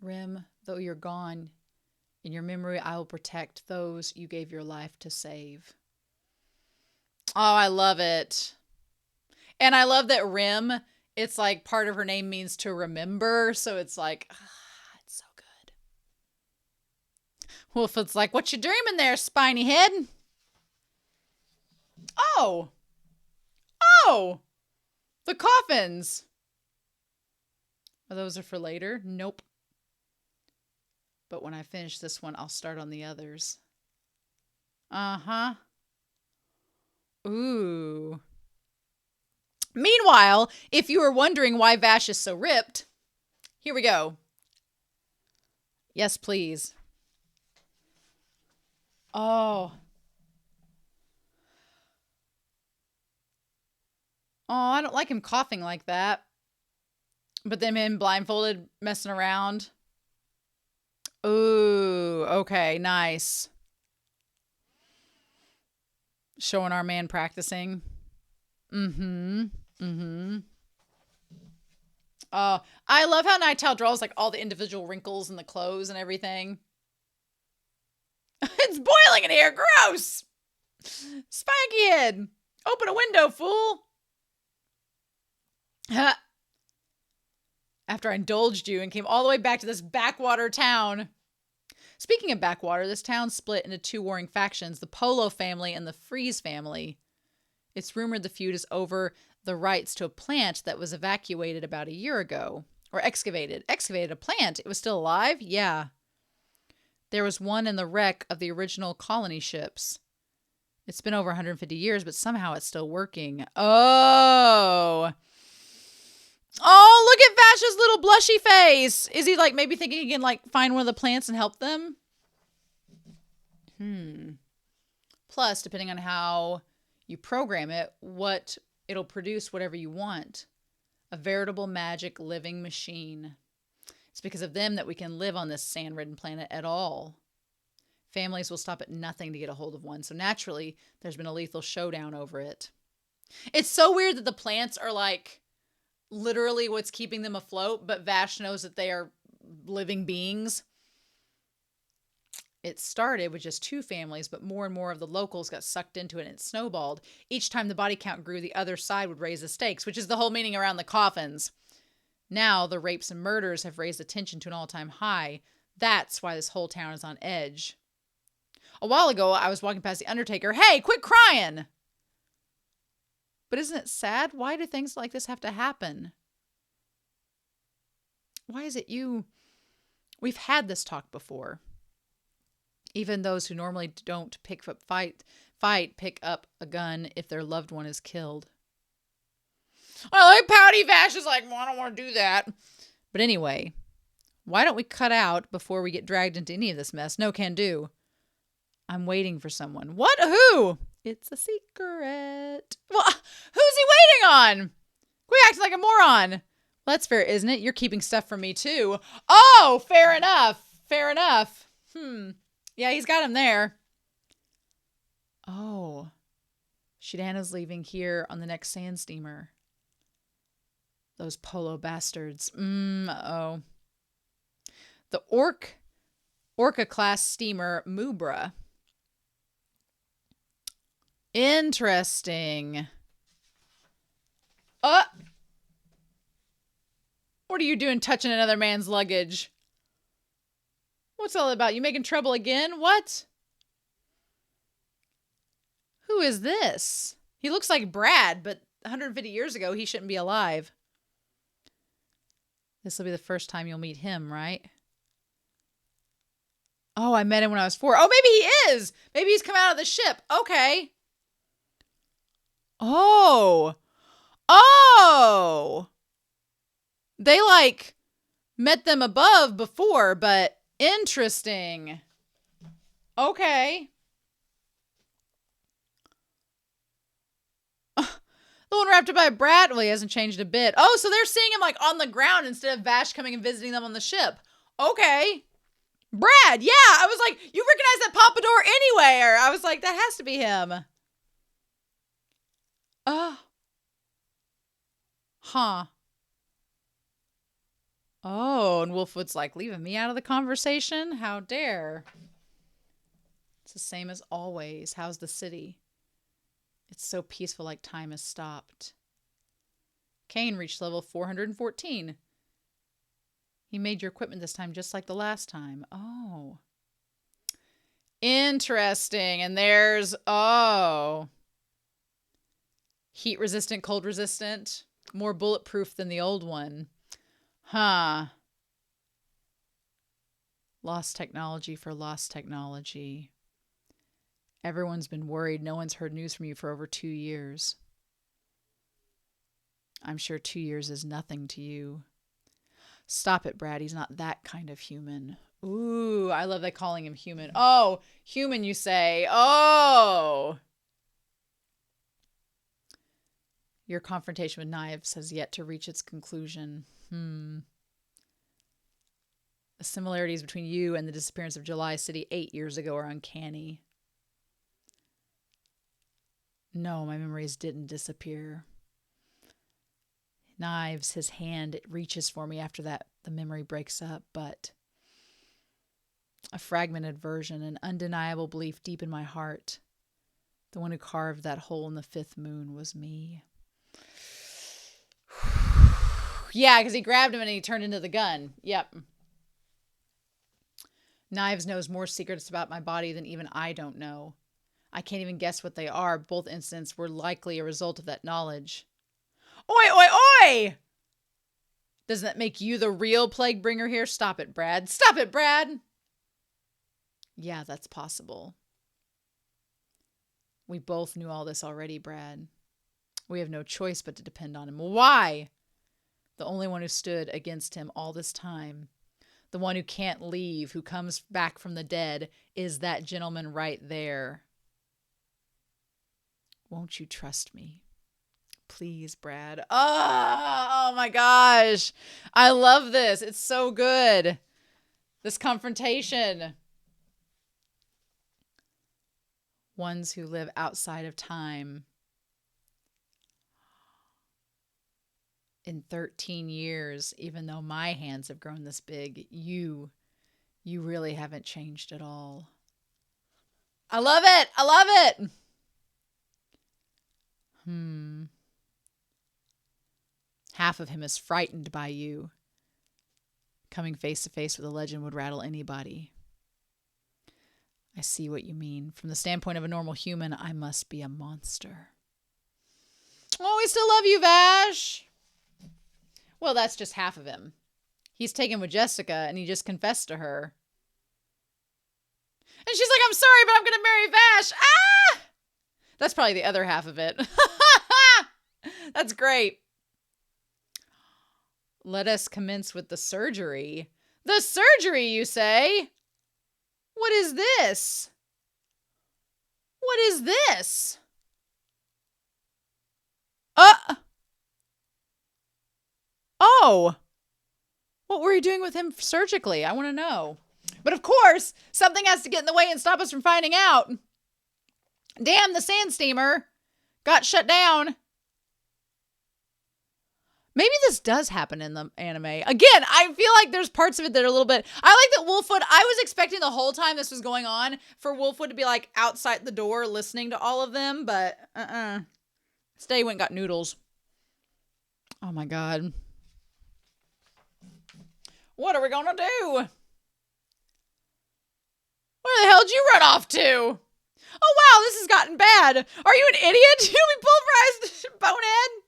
S1: Rim, though you're gone, in your memory I will protect those you gave your life to save. Oh, I love it. And I love that Rim, it's like part of her name means to remember. So it's like, it's so good. Wolfwood's like, what you dreaming there, spiny head? Oh. Oh. The coffins. Oh, those are for later? Nope. But when I finish this one, I'll start on the others. Uh-huh. Ooh. Meanwhile, if you were wondering why Vash is so ripped, here we go. Yes, please. Oh. Oh, I don't like him coughing like that. But then him blindfolded, messing around. Ooh, okay, nice. Showing our man practicing. Mm-hmm. Mm-hmm. Oh, I love how Nightow draws like all the individual wrinkles in the clothes and everything. It's boiling in here. Gross. Spiky head. Open a window, fool. After I indulged you and came all the way back to this backwater town. Speaking of backwater, this town split into two warring factions, the Polo family and the Freeze family. It's rumored the feud is over the rights to a plant that was evacuated about a year ago. Or excavated. Excavated a plant? It was still alive? Yeah. There was one in the wreck of the original colony ships. It's been over 150 years, but somehow it's still working. Oh. Oh, look at Vash's little blushy face. Is he like maybe thinking he can like find one of the plants and help them? Plus, depending on how you program it, it'll produce whatever you want. A veritable magic living machine. It's because of them that we can live on this sand-ridden planet at all. Families will stop at nothing to get a hold of one, so naturally, there's been a lethal showdown over it. It's so weird that the plants are like literally what's keeping them afloat, but Vash knows that they are living beings. It started with just two families, but more and more of the locals got sucked into it and it snowballed. Each time the body count grew, the other side would raise the stakes, which is the whole meaning around the coffins. Now, the rapes and murders have raised the tension to an all-time high. That's why this whole town is on edge. A while ago, I was walking past the Undertaker. Hey, quit crying! But isn't it sad? Why do things like this have to happen? Why is it you? We've had this talk before. Even those who normally don't pick up pick up a gun if their loved one is killed. I like pouty Vash is like, well, I don't want to do that. But anyway, why don't we cut out before we get dragged into any of this mess? No can do. I'm waiting for someone. What? Who? It's a secret. Well, who's he waiting on? Quit acting like a moron. Well, that's fair, isn't it? You're keeping stuff from me, too. Oh, fair enough. Fair enough. Yeah, he's got him there. Oh. Shidana's leaving here on the next sand steamer. Those polo bastards. Uh-oh. The Orca-class steamer Mubra. Interesting. What are you doing touching another man's luggage? What's all about? You making trouble again? What? Who is this? He looks like Brad, but 150 years ago, he shouldn't be alive. This will be the first time you'll meet him, right? Oh, I met him when I was 4. Oh, maybe he is. Maybe he's come out of the ship. Okay. Oh. Oh. They, like, met them above before, but interesting. Okay. The one wrapped up by Brad. Well, he hasn't changed a bit. Oh, so they're seeing him, like, on the ground instead of Vash coming and visiting them on the ship. Okay. Brad, yeah. I was like, you recognize that pompadour anywhere. I was like, that has to be him. Huh. Oh, and Wolfwood's like, leaving me out of the conversation? How dare. It's the same as always. How's the city? It's so peaceful, like time has stopped. Kane reached level 414. He made your equipment this time just like the last time. Oh. Interesting. And there's, oh. Heat resistant, cold resistant. More bulletproof than the old one. Huh. Lost technology for lost technology. Everyone's been worried. No one's heard news from you for over 2 years. I'm sure 2 years is nothing to you. Stop it, Brad. He's not that kind of human. Ooh, I love that calling him human. Oh, human, you say. Oh. Your confrontation with Knives has yet to reach its conclusion. The similarities between you and the disappearance of July City 8 years ago are uncanny. No, my memories didn't disappear. Knives, his hand, it reaches for me after that. The memory breaks up, but a fragmented version, an undeniable belief deep in my heart. The one who carved that hole in the 5th moon was me. Yeah, because he grabbed him and he turned into the gun. Yep. Knives knows more secrets about my body than even I don't know. I can't even guess what they are. Both incidents were likely a result of that knowledge. Oi, oi, oi! Doesn't that make you the real plague bringer here? Stop it, Brad. Stop it, Brad! Yeah, that's possible. We both knew all this already, Brad. We have no choice but to depend on him. Why? The only one who stood against him all this time, the one who can't leave, who comes back from the dead, is that gentleman right there. Won't you trust me? Please, Brad. Oh my gosh. I love this. It's so good. This confrontation. Ones who live outside of time. In 13 years, even though my hands have grown this big, you really haven't changed at all. I love it. I love it. Half of him is frightened by you. Coming face to face with a legend would rattle anybody. I see what you mean. From the standpoint of a normal human, I must be a monster. Oh, we still love you, Vash. Well, that's just half of him. He's taken with Jessica, and he just confessed to her. And she's like, I'm sorry, but I'm going to marry Vash. Ah! That's probably the other half of it. That's great. Let us commence with the surgery. The surgery, you say? What is this? What is this? Oh. What were you doing with him surgically? I want to know. But of course, something has to get in the way and stop us from finding out. Damn, the sand steamer got shut down. Maybe this does happen in the anime. Again, I feel like there's parts of it that are a little bit... I like that Wolfwood... I was expecting the whole time this was going on for Wolfwood to be like outside the door listening to all of them, but Stay went and got noodles. Oh my god. What are we gonna do? Where the hell did you run off to? Oh wow, this has gotten bad. Are you an idiot? You be pulverized, bonehead?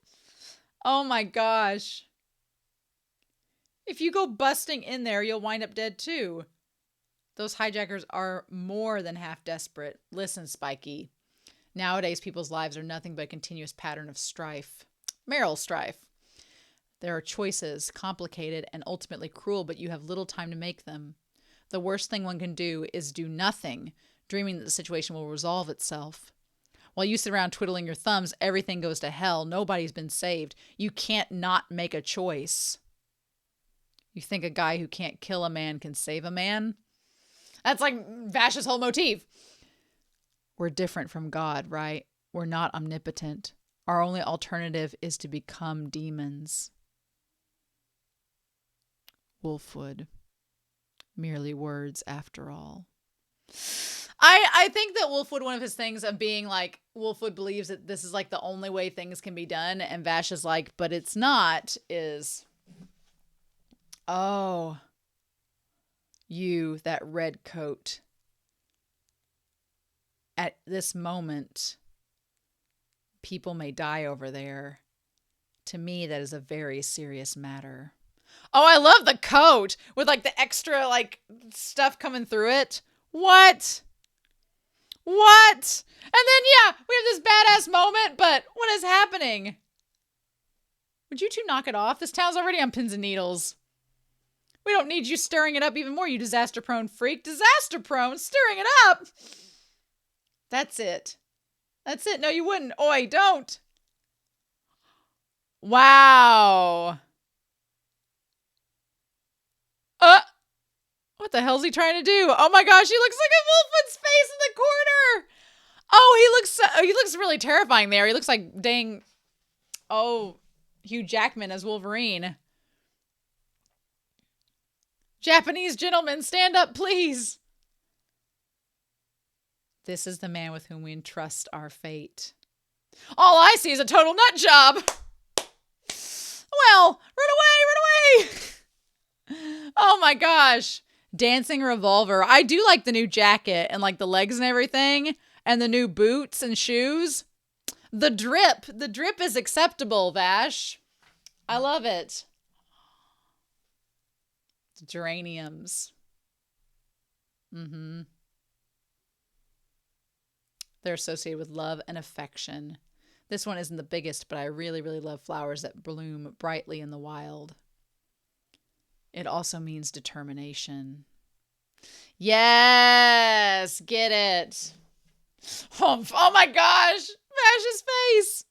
S1: Oh my gosh. If you go busting in there, you'll wind up dead too. Those hijackers are more than half desperate. Listen, Spiky. Nowadays, people's lives are nothing but a continuous pattern of strife. Meryl strife. There are choices, complicated and ultimately cruel, but you have little time to make them. The worst thing one can do is do nothing, dreaming that the situation will resolve itself. While you sit around twiddling your thumbs, everything goes to hell. Nobody's been saved. You can't not make a choice. You think a guy who can't kill a man can save a man? That's like Vash's whole motif. We're different from God, right? We're not omnipotent. Our only alternative is to become demons. Wolfwood. Merely words after all. I think that Wolfwood, one of his things of being like, Wolfwood believes that this is like the only way things can be done, and Vash is like, but it's not, is, oh, you, that red coat. At this moment, people may die over there. To me, that is a very serious matter. Oh, I love the coat with like the extra like stuff coming through it. What? What? And then, yeah, we have this badass moment, but what is happening? Would you two knock it off? This town's already on pins and needles. We don't need you stirring it up even more, you disaster-prone freak. Disaster-prone? Stirring it up? That's it. That's it. No, you wouldn't. Oi, don't. Wow. What the hell's he trying to do? Oh my gosh, he looks like a Wolfwood's face in the corner. Oh, he looks really terrifying there. He looks like dang, Hugh Jackman as Wolverine. Japanese gentlemen, stand up, please. This is the man with whom we entrust our fate. All I see is a total nut job. Well, run away. Oh my gosh. Dancing revolver. I do like the new jacket and like the legs and everything and the new boots and shoes. The drip is acceptable, Vash. I love it. Geraniums. Mm-hmm. They're associated with love and affection. This one isn't the biggest, but I really, really love flowers that bloom brightly in the wild. It also means determination. Yes! Get it. Oh my gosh! Vash's face!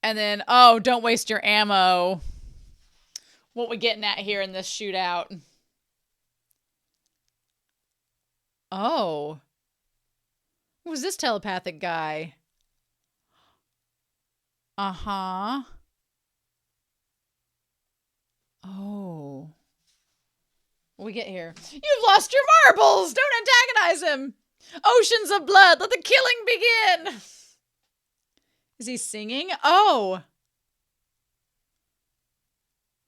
S1: And then, oh, don't waste your ammo. What we getting at here in this shootout? Oh. Who's this telepathic guy? Uh-huh. Oh. What we get here? You've lost your marbles! Don't antagonize him! Oceans of blood! Let the killing begin! Is he singing? Oh.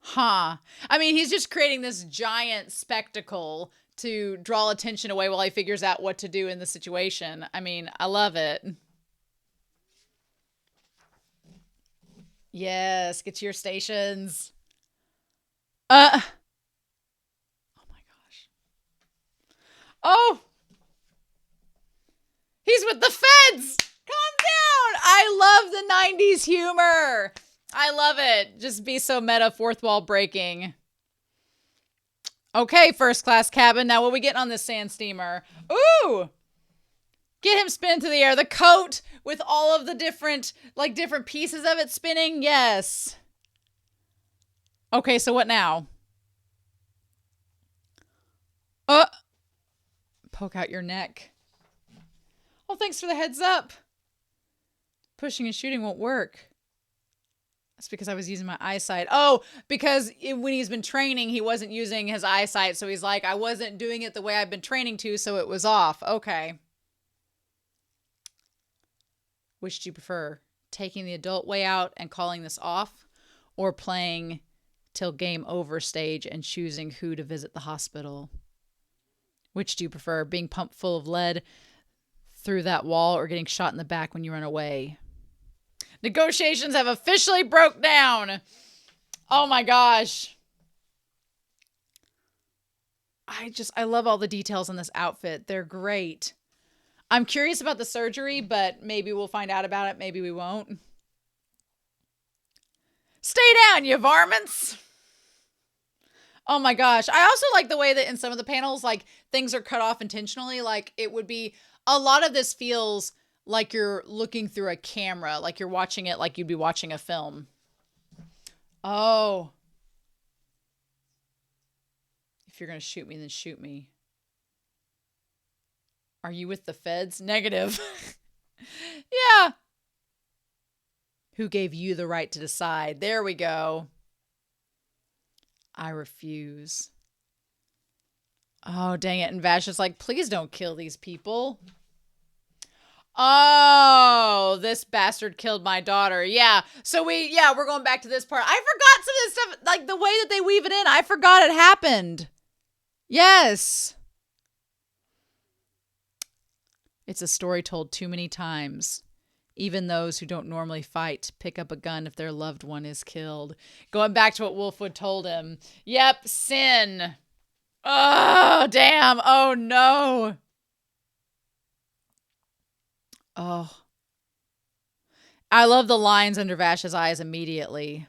S1: Huh. I mean, he's just creating this giant spectacle to draw attention away while he figures out what to do in the situation. I mean, I love it. Yes, get to your stations. Oh my gosh. Oh! He's with the feds! Calm down! I love the 90s humor! I love it. Just be so meta, fourth wall breaking. Okay, first class cabin. Now what we getting on this sand steamer? Ooh! Get him spin through the air. The coat with all of the different pieces of it spinning. Yes. Okay, so what now? poke out your neck. Oh, thanks for the heads up. Pushing and shooting won't work. That's because I was using my eyesight. Oh, because when he's been training, he wasn't using his eyesight. So he's like, I wasn't doing it the way I've been training to, so it was off. Okay. Which do you prefer? Taking the adult way out and calling this off, or playing till game over stage and choosing who to visit the hospital? Which do you prefer? Being pumped full of lead through that wall, or getting shot in the back when you run away? Negotiations have officially broke down. Oh my gosh. I love all the details on this outfit. They're great. I'm curious about the surgery, but maybe we'll find out about it. Maybe we won't. Stay down, you varmints. Oh my gosh. I also like the way that in some of the panels, like, things are cut off intentionally. Like, it would be, a lot of this feels like you're looking through a camera, like you're watching it like you'd be watching a film. Oh. If you're going to shoot me, then shoot me. Are you with the feds? Negative. Yeah. Who gave you the right to decide? There we go. I refuse. Oh, dang it. And Vash is like, please don't kill these people. Oh, this bastard killed my daughter. Yeah. So we're going back to this part. I forgot some of this stuff, like the way that they weave it in. I forgot it happened. Yes. It's a story told too many times. Even those who don't normally fight pick up a gun if their loved one is killed. Going back to what Wolfwood told him. Yep, sin. Oh, damn. Oh, no. Oh. I love the lines under Vash's eyes immediately.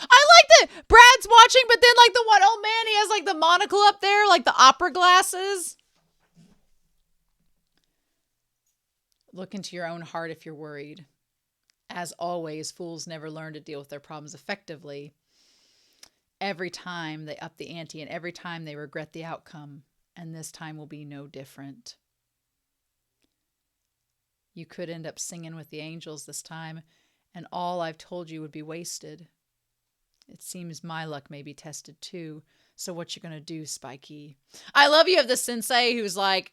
S1: I like that Brad's watching, but then like the one old man, he has like the monocle up there, like the opera glasses. Look into your own heart if you're worried. As always, fools never learn to deal with their problems effectively. Every time they up the ante, and every time they regret the outcome. And this time will be no different. You could end up singing with the angels this time, and all I've told you would be wasted. It seems my luck may be tested too. So what you gonna do, Spikey? I love you have the sensei who's like,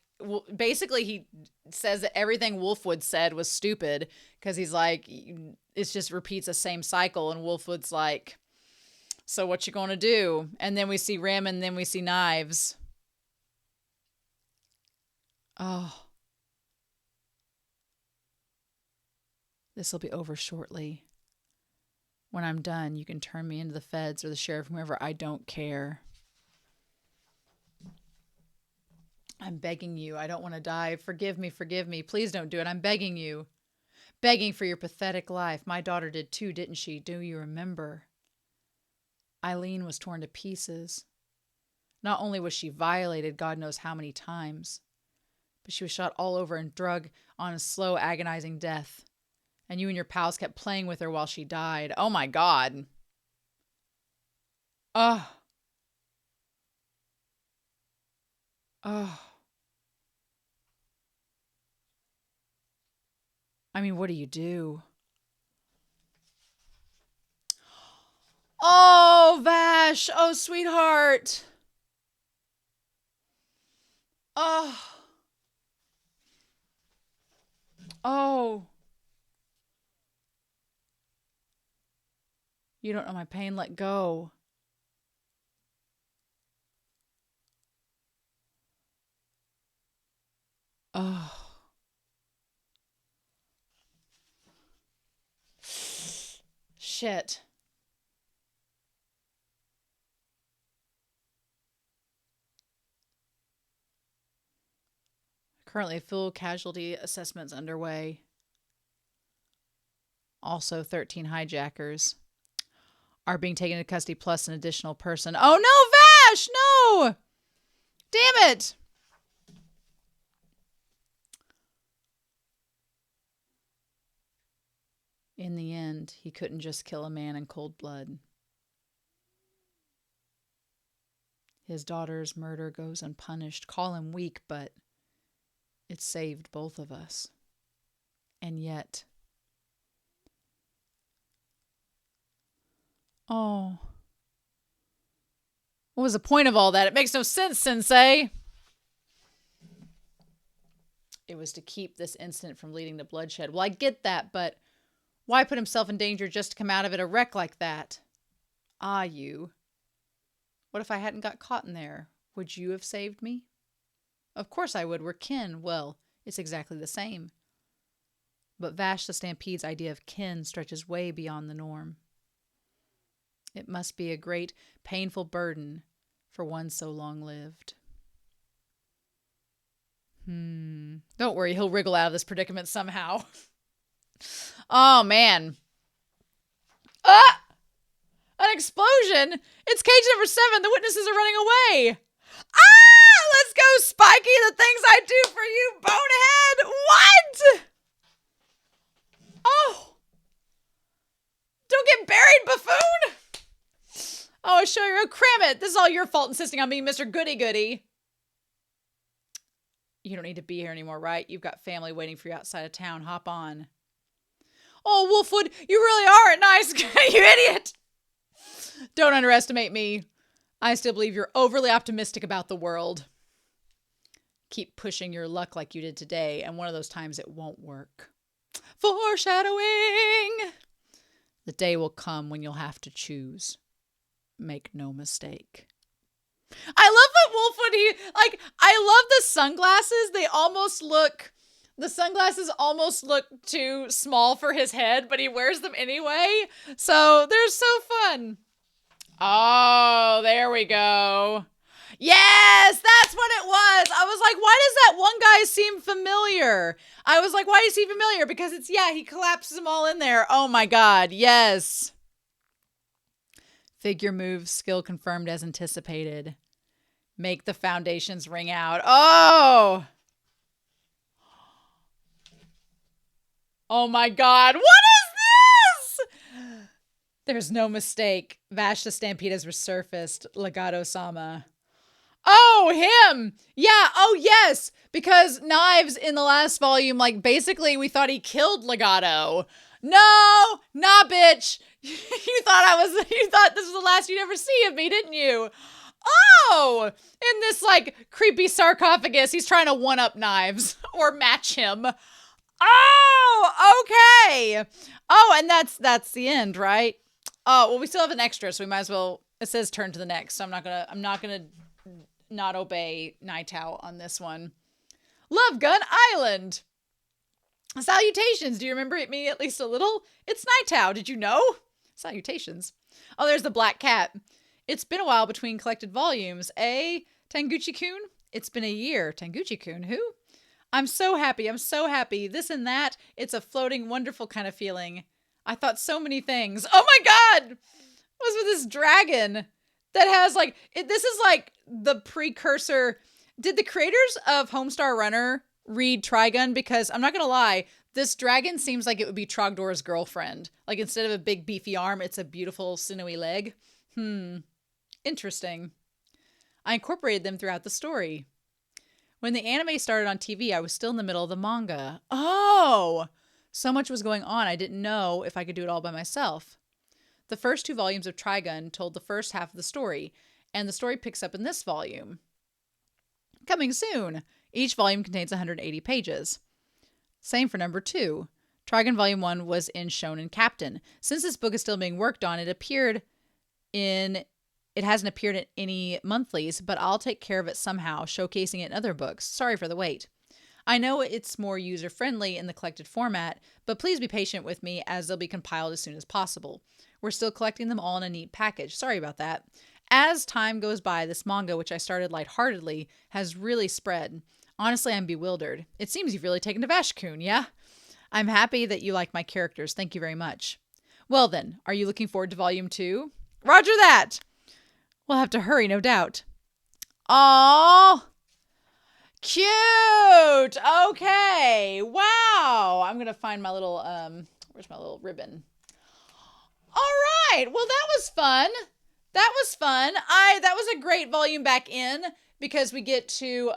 S1: basically he says that everything Wolfwood said was stupid, because he's like, it just repeats the same cycle, and Wolfwood's like, so what you gonna do? And then we see Rim, and then we see Knives. Oh. This will be over shortly. When I'm done, you can turn me into the feds or the sheriff, whoever. I don't care. I'm begging you. I don't want to die. Forgive me, forgive me. Please don't do it. I'm begging you. Begging for your pathetic life. My daughter did too, didn't she? Do you remember? Eileen was torn to pieces. Not only was she violated God knows how many times, but she was shot all over and drug on a slow, agonizing death. And you and your pals kept playing with her while she died. Oh my God. Oh. Oh. I mean, what do you do? Oh, Vash. Oh, sweetheart. Oh. Oh. You don't know my pain. Let go. Oh. Shit. Currently, full casualty assessments underway. Also, 13 hijackers are being taken into custody, plus an additional person. Oh no, Vash! No! Damn it! In the end, he couldn't just kill a man in cold blood. His daughter's murder goes unpunished. Call him weak, but it saved both of us. And yet... Oh. What was the point of all that? It makes no sense, Sensei. It was to keep this incident from leading to bloodshed. Well, I get that, but why put himself in danger just to come out of it a wreck like that? Ah, you. What if I hadn't got caught in there? Would you have saved me? Of course I would. We're kin. Well, it's exactly the same. But Vash the Stampede's idea of kin stretches way beyond the norm. It must be a great, painful burden for one so long-lived. Don't worry, he'll wriggle out of this predicament somehow. Oh, man. Ah! An explosion! It's cage number 7. The witnesses are running away. Ah! Let's go, Spiky! The things I do for you, bonehead! What? Oh! Don't get buried, buffoon! Oh, show you. Cram it! This is all your fault insisting on being Mr. Goody-Goody. You don't need to be here anymore, right? You've got family waiting for you outside of town. Hop on. Oh, Wolfwood, you really are a nice guy, you idiot! Don't underestimate me. I still believe you're overly optimistic about the world. Keep pushing your luck like you did today, and one of those times it won't work. Foreshadowing! The day will come when you'll have to choose. Make no mistake. I love that Wolfwood, I love the sunglasses. The sunglasses almost look too small for his head, but he wears them anyway. So they're so fun. Oh, there we go. Yes, that's what it was. I was like, why does that one guy seem familiar? I was like, why is he familiar? Because he collapses them all in there. Oh my God, yes. Figure move, skill confirmed as anticipated. Make the foundations ring out. Oh! Oh my God, what is this? There's no mistake. Vash the Stampede has resurfaced. Legato-sama. Oh, him! Yeah, oh yes! Because Knives in the last volume, basically we thought he killed Legato. No! Nah, bitch! You thought this was the last you'd ever see of me, didn't you? Oh! In this, creepy sarcophagus, he's trying to one-up Knives. Or match him. Oh! Okay! Oh, and that's the end, right? Oh, well, we still have an extra, so we might as well... It says turn to the next, so I'm not gonna not obey Nightow on this one. Love Gun Island! Salutations! Do you remember me at least a little? It's Nightow, did you know? Salutations. Oh, there's the black cat. It's been a while between collected volumes, eh, Tanguchi-kun? It's been a year. Tanguchi-kun, who? I'm so happy, this and that. It's a floating, wonderful kind of feeling. I thought so many things. Oh my God! What's with this dragon that has this is the precursor. Did the creators of Homestar Runner read Trigun? Because I'm not gonna lie, this dragon seems like it would be Trogdor's girlfriend. Instead of a big beefy arm, it's a beautiful sinewy leg. Interesting. I incorporated them throughout the story. When the anime started on TV, I was still in the middle of the manga. Oh! So much was going on, I didn't know if I could do it all by myself. The first 2 volumes of Trigun told the first half of the story, and the story picks up in this volume. Coming soon! Each volume contains 180 pages. Same for number 2. Trigun Volume 1 was in Shonen Captain. Since this book is still being worked on, it hasn't appeared in any monthlies, but I'll take care of it somehow, showcasing it in other books. Sorry for the wait. I know it's more user-friendly in the collected format, but please be patient with me as they'll be compiled as soon as possible. We're still collecting them all in a neat package. Sorry about that. As time goes by, this manga, which I started lightheartedly, has really spread. Honestly, I'm bewildered. It seems you've really taken to Vash-kun, yeah? I'm happy that you like my characters. Thank you very much. Well then, are you looking forward to Volume 2? Roger that! We'll have to hurry, no doubt. Aww! Cute! Okay. Wow! I'm gonna find my little, where's my little ribbon? Alright! Well, that was fun! That was fun. That was a great volume back in because we get to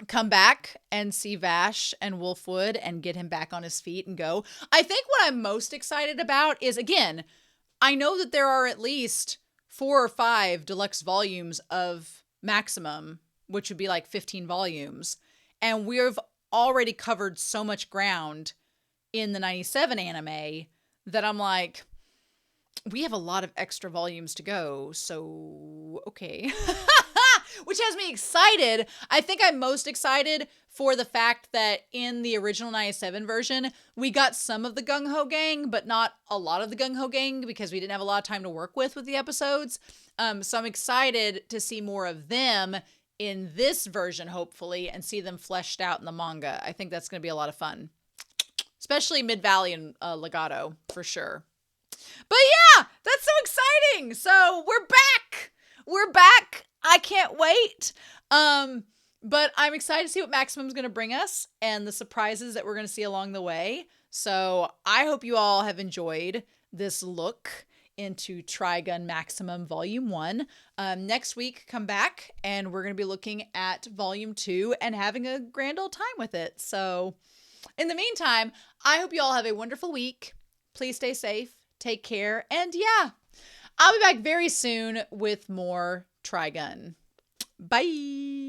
S1: come back and see Vash and Wolfwood and get him back on his feet and go. I think what I'm most excited about is, again, I know that there are at least 4 or 5 deluxe volumes of Maximum, which would be like 15 volumes. And we've already covered so much ground in the 97 anime that I'm like, we have a lot of extra volumes to go. So, okay. Which has me excited. I think I'm most excited for the fact that in the original 97 version, we got some of the Gung Ho Gang, but not a lot of the Gung Ho Gang because we didn't have a lot of time to work with the episodes. So I'm excited to see more of them in this version, hopefully, and see them fleshed out in the manga. I think that's going to be a lot of fun. Especially Mid-Valley and Legato, for sure. But yeah, that's so exciting. So we're back. We're back. I can't wait. But I'm excited to see what Maximum's going to bring us and the surprises that we're going to see along the way. So I hope you all have enjoyed this look into Trigun Maximum Volume 1. Next week, come back and we're going to be looking at Volume 2 and having a grand old time with it. So in the meantime, I hope you all have a wonderful week. Please stay safe, take care, and yeah, I'll be back very soon with more Trigun. Bye!